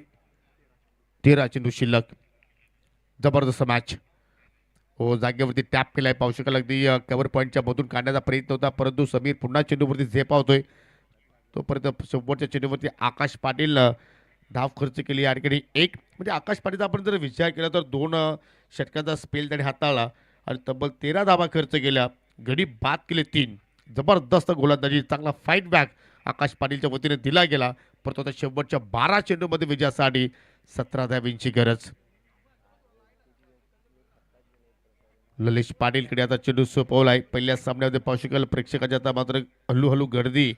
13 चेंडू शिल्लक. जबरदस्त मॅच. हो जागेवरती टॅप केलाय पाहू शकाल. अगदी कव्हर पॉईंटच्या मधून काढण्याचा प्रयत्न होता, परंतु समीर पुन्हा चेंडूवरती झेपावतोय. तोपर्यंत शेवटच्या चेंडूवरती आकाश पाटील धाव खर्च केली या ठिकाणी. एक म्हणजे आकाश पाटीलचा आपण जर विचार केला तर 2 षटकांचा स्पेल त्याने हाताळला आणि तब्बल 13 धावा खर्च केल्या. गडी बाद केले 3. जबरदस्त गोलंदाजी, चांगला फाईट बॅक आकाश पाटीलच्या वतीने दिला गेला. परंतु आता शेवटच्या 12 चेंडूमध्ये विजयासाठी 17 धावांची गरज. ललिश पाटीलकडे आता चेंडू सोपवलाय. पहिल्या सामन्यामध्ये पाहू शकाल प्रेक्षकांच्या आता मात्र हळूहळू गर्दी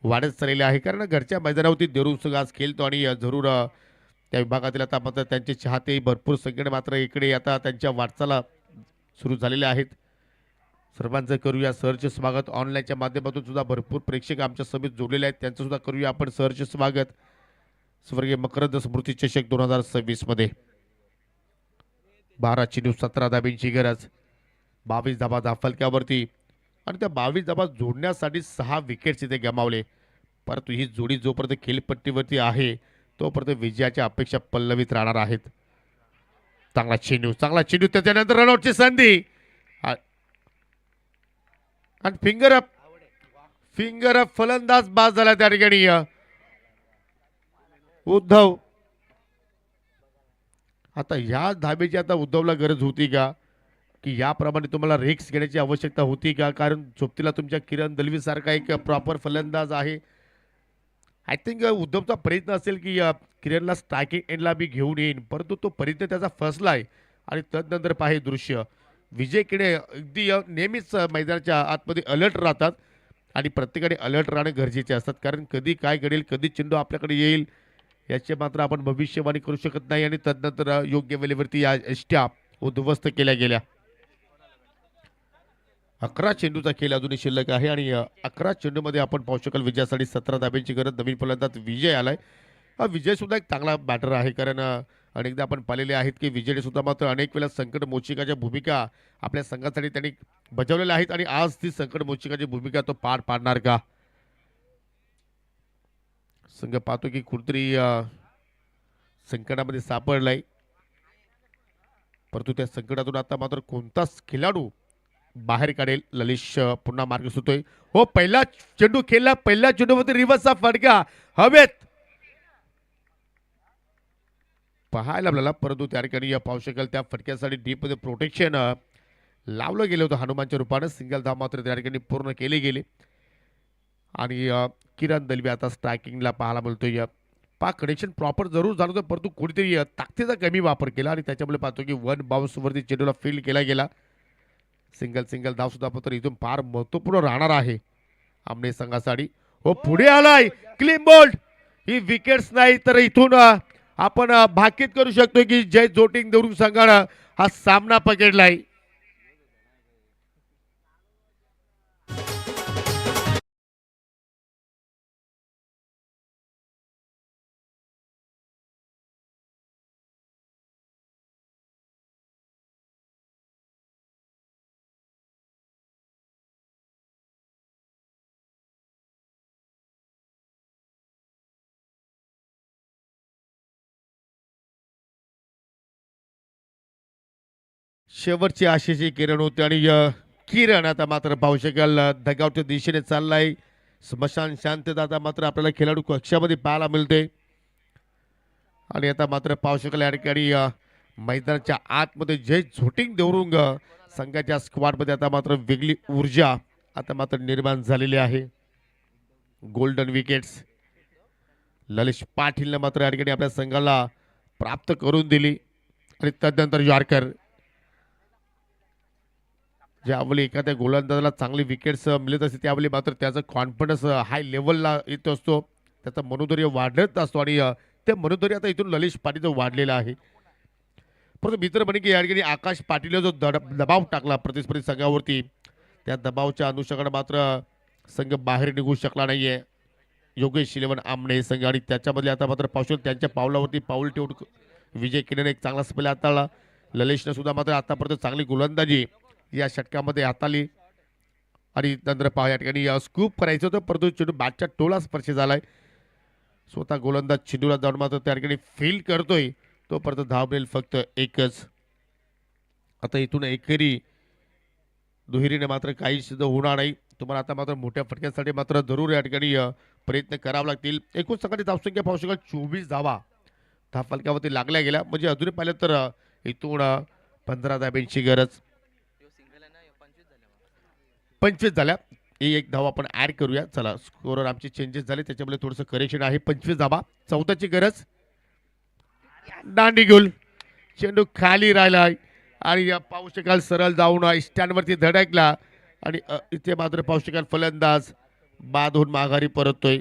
वाढत चाललेली आहे, कारण घरच्या मैदानावरती देवरूज संघ आज खेळतो आणि जरूर त्या विभागातील आता मात्र त्यांचे चाहते भरपूर संख्येने मात्र इकडे आता त्यांच्या वाटचाला सुरू झालेल्या आहेत. सर्वांचं करूया सहर्ष स्वागत. ऑनलाईनच्या माध्यमातून सुद्धा भरपूर प्रेक्षक आमच्या सभेत जोडलेले आहेत, त्यांचं सुद्धा करूया आपण सहर्ष स्वागत. स्वर्गीय मकरंद स्मृती चषक 2026 मध्ये 12 चेंडू 17 धाब्यांची गरज. 22 धाबा धाफलक्यावरती आणि त्या 22 धाबा जोडण्यासाठी 6 विकेट्स इथे गमावले. परंतु ही जोडी जोपर्यंत खेळपट्टीवरती आहे तोपर्यंत विजयाच्या अपेक्षा पल्लवीत राहणार आहेत. चांगला चेंडू त्याच्यानंतर रनआउटची संधी आणि फिंगर अप फलंदाज बाद झाला त्या ठिकाणी. उद्धव आता ह्या धाबेची आता उद्धवला गरज होती का? की याप्रमाणे तुम्हाला रिक्स घेण्याची आवश्यकता होती का? कारण सोबतीला तुमच्या किरण दलवीसारखा एक प्रॉपर फलंदाज आहे. आय थिंक उद्धवचा प्रयत्न असेल की किरणला स्ट्रायकिंग एंडला बी घेऊन येईन, परंतु तो प्रयत्न त्याचा फसला आहे. आणि तदनंतर पाहे दृश्य विजय किडे अगदी नेहमीच मैदानाच्या आतमध्ये अलर्ट राहतात आणि प्रत्येकाने अलर्ट राहणे गरजेचे असतात. कारण कधी काय घडेल, कधी चेंडू आपल्याकडे येईल याचे मात्र आपण भविष्यवाणी करू शकत नाही. आणि तदनंतर योग्य वेळेवरती या एष्ट्या उद्ध्वस्त केल्या गेल्या. 11 चेंडूचा खेळ अजूनही शिल्लक आहे आणि 11 चेंडूमध्ये आपण पाहू शकाल विजयासाठी 17 धाब्यांची गरज. नवीन फलंदाज विजय आलाय. हा विजय सुद्धा एक चांगला बॅटर आहे. कारण अनेकदा आपण पाहिलेले आहेत की विजयने सुद्धा मात्र अनेक वेळा संकट मोचकाच्या भूमिका आपल्या संघासाठी त्यांनी बजावलेल्या आहेत आणि आज ती संकट मोचकाची भूमिका तो पार पाडणार का? संघ पाहतो की कुठतरी संकटामध्ये सापडलाय, परंतु त्या संकटातून आता मात्र कोणताच खेळाडू बाहेर काढेल. ललिश पुन्हा मार्ग सुटतोय. हो, पहिला चेंडू खेळला, पहिल्या चेंडूमध्ये रिव्हर्सचा फटका हवेत पाहायला आपल्याला, परंतु त्या ठिकाणी पाहू शकाल त्या फटक्यासाठी डीपमध्ये प्रोटेक्शन लावलं गेलं होतं हनुमानच्या रूपानं. सिंगल धाव मात्र त्या ठिकाणी पूर्ण केले गेले आणि किरण दलवी आता स्ट्रायकिंगला पाहायला मिळतोय. पाक कनेक्शन प्रॉपर जरूर झालं होतं, परंतु कोणीतरी ताकदीचा कमी वापर केला आणि त्याच्यामुळे पाहतो की वन बाउन्सवरती चेंडूला फील्ड केला गेला. सिंगल धाव सुद्धा मात्र इथून फार महत्वपूर्ण राहणार आहे आमने संघासाठी. हो, पुढे आलाय क्लीन बोल्ड. ही विकेट्स नाही तर इथून आपण भाकीत करू शकतो की जय जोटिंग देऊन संघानं हा सामना पकडलाय. शेवटची आशेची किरण होते आणि किरण आता मात्र पाहू शकाल धगावच्या दिशेने चाललाय. स्मशान शांतता आता मात्र आपल्याला खेळाडू कक्षामध्ये पाहायला मिळते आणि आता मात्र पाहू शकाल या ठिकाणी मैदानाच्या आतमध्ये जय झोटिंग देवरुंग संघाच्या स्क्वॉडमध्ये आता मात्र वेगळी ऊर्जा आता मात्र निर्माण झालेली आहे. गोल्डन विकेट्स ललिश पाटीलने मात्र या ठिकाणी आपल्या संघाला प्राप्त करून दिली आणि तदनंतर यॉर्कर ज्यावेळी एखाद्या गोलंदाजाला चांगली विकेट्स मिळत असते त्यावेळी मात्र त्याचा कॉन्फिडन्स हाय लेवलला येत असतो, त्याचा मनोधैर्य वाढत असतो आणि ते मनोधैर्य आता इथून ललिश पाटीलचं वाढलेलं आहे. परंतु मित्र म्हणे की या ठिकाणी आकाश पाटीलने जो दबाव टाकला प्रतिस्पर्धी संघावरती, त्या दबावाच्या अनुषंगाने मात्र संघ बाहेर निघू शकला नाहीये. योगेश इलेवन आमने संघ आणि त्याच्यामध्ये आता मात्र पावसाळ त्यांच्या पावलावरती पाऊल ठेवून विजय केल्याने एक चांगला स्पेल हाताळला. ललिशने सुद्धा मात्र आतापर्यंत चांगली गोलंदाजी या षटकामध्ये हाताळली आणि नंतर पहा या ठिकाणी स्कूप करायचं होतं, परंतु चेंडू बॅटच्या टोला स्पर्श झालाय. स्वतः गोलंदाज चेंडूला जाऊन मात्र त्या ठिकाणी फील्ड करतोय, तो परत धाव मिळेल फक्त एकच. आता इथून एकेरी दुहेरीने मात्र काही सिद्ध होणार नाही. तुम्हाला आता मात्र मोठ्या फटक्यासाठी मात्र जरूर या ठिकाणी प्रयत्न करावे लागतील. एकूण संघाची धावसंख्या पाहू शकाल 24 धावा धाव फलकावरती लागल्या गेल्या, म्हणजे अजूनही पाहिलं तर इथून 15 धाब्यांची गरज. 25 झाल्या. एक धाव आपण ऍड करूया. चला, स्कोरवर आमचे चेंजेस झाले त्याच्यामुळे थोडंसं करेक्शन आहे. 25 धावा 14ची गरज. दांडी गोल, चेंडू खाली राहिलाय आणि पाहू शकाल सरळ जाऊन स्टँडवरती धडकला आणि इथे मात्र पाहू शकाल फलंदाज बाद होऊन माघारी परततोय.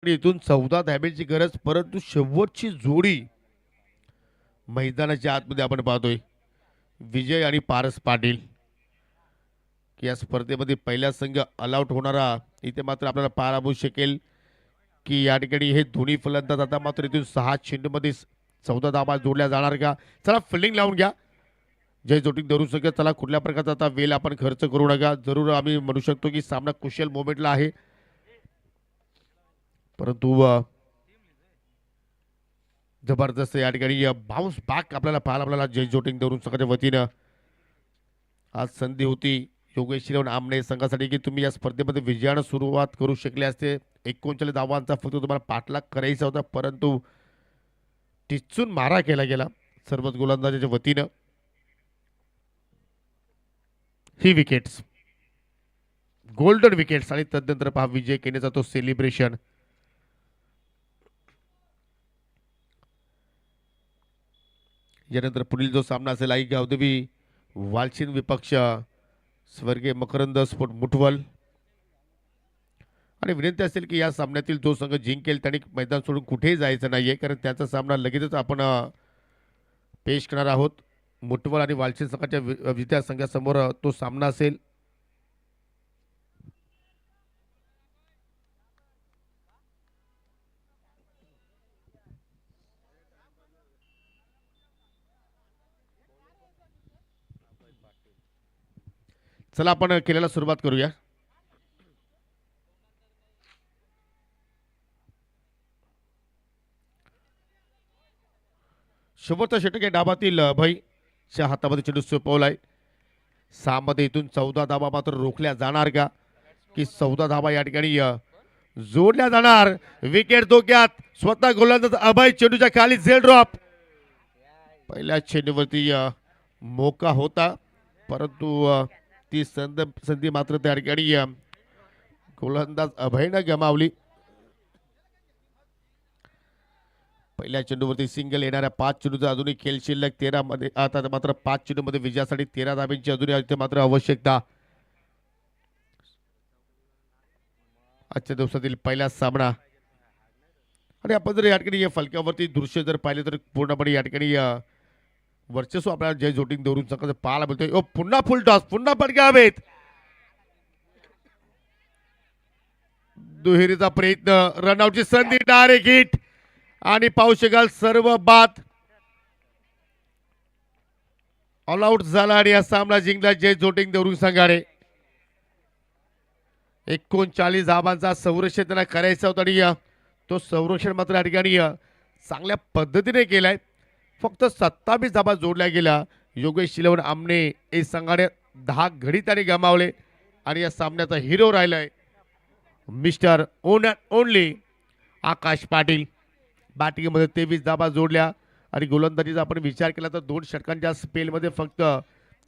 इथून 14 धाब्यांची गरज, परंतु शेवटची जोडी मैदानाच्या आतमध्ये आपण पाहतोय विजय आणि पारस पाटील. या स्पर्धेमध्ये पहिला संघ ऑल आउट होणारा इथे मात्र आपल्याला पाहायला मिळू शकेल. की या ठिकाणी हे दोन्ही फलंदाज आता मात्र इथून 6 चेंडूमध्ये 14 धावा जोडल्या जाणार का. चला फिल्डिंग लावून घ्या. जय जोटिंग धरू सगळं. चला कुठल्या प्रकारचा आता वेळ आपण खर्च करू नका. जरूर आम्ही म्हणू शकतो की सामना कुशल मोमेंटला आहे, परंतु जबरदस्त या ठिकाणी बाउन्स बॅक आपल्याला जय जोटिंग धरून संघाच्या वतीनं आज संधी होती योगेश श्रीराम आमने संघासाठी की तुम्ही या स्पर्धेमध्ये विजयानं सुरुवात करू शकले असते. 39 धावांचा फक्त तुम्हाला पाठलाग करायचा होता, परंतु टिचून मारा केला गेला सर्वच गोलंदाजाच्या वतीनं. ही विकेट्स गोल्डन विकेट्स आणि तदनंतर पहा विजय केण्याचा तो सेलिब्रेशन. यानंतर पुढील जो सामना असेल आई गावदेवी वालचिन विपक्ष स्वर्गीय मकरंद स्फोट मुठवल. आणि विनंती असेल की या सामन्यातील जो संघ जिंकेल त्यांनी मैदान सोडून कुठेही जायचं नाहीये, कारण त्याचा सामना लगेचच आपण पेश करणार आहोत. मुठवल आणि वालचिन संघाच्या विद्या संघासमोर तो सामना असेल. चला आपण खेळायला सुरुवात करूया. शेवटचा षटक आहे डाबातील अभयच्या हातामध्ये चेंडू सोपवलाय. 6 मध्ये इथून 14 धावा मात्र रोखल्या जाणार का, की 14 धावा या ठिकाणी जोडल्या जाणार. विकेट धोक्यात स्वतः गोलंदाज अभय चेंडूच्या खाली झेल ड्रॉप. पहिल्या चेंडूवरती मोका होता, परंतु ती संधी मात्र त्या ठिकाणी गोलंदाज अभयनं गमावली. पहिल्या चेंडूवरती सिंगल येणाऱ्या 5 चेंडूचा अजूनही खेळ शिल्लक 13 मध्ये. आता मात्र 5 चेंडूमध्ये विजयासाठी 13 धाब्यांची अजूनही इथे मात्र आवश्यकता. आजच्या दिवसातील पहिला सामना. आणि आपण जर या ठिकाणी या फलकावरती दृश्य जर पाहिले तर पूर्णपणे या ठिकाणी वर्चस्व आपल्याला जय जोटिंग धरून सकाळ पाहायला मिळतोय. पुन्हा फुल टॉस, पुन्हा फटके हवेत. दुहेरीचा प्रयत्न, रनआउटची संधी, डायरेक्ट हिट आणि पाहू शकाल सर्व बाद. ऑल आउट झाला आणि हा सामना जिंकला जय जोटिंग धरून संघाने. 39 धावांचा संरक्षण त्यांना करायचा होता आणि तो संरक्षण मात्र या ठिकाणी चांगल्या पद्धतीने केलाय. फक्त 27 धाबा जोडल्या गेल्या. योगेश शिलवण आमने या संघाने 10 घडी त्याने गमावले आणि या सामन्याचा हिरो राहिलाय मिस्टर ओन अँड ओनली आकाश पाटील. बॅटिंगमध्ये 23 धाबा जोडल्या आणि गोलंदाजीचा आपण विचार केला तर 2 षटकांच्या स्पेलमध्ये फक्त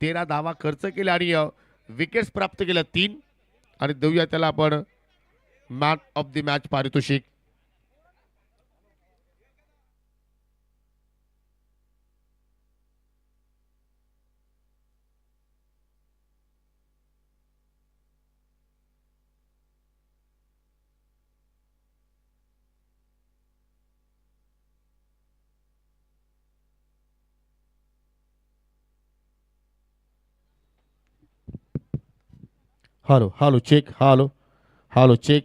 13 धावा खर्च केल्या आणि विकेट्स प्राप्त केल्या 3. आणि देऊया त्याला आपण मॅन ऑफ द मॅच पारितोषिक. Hello check, hello check.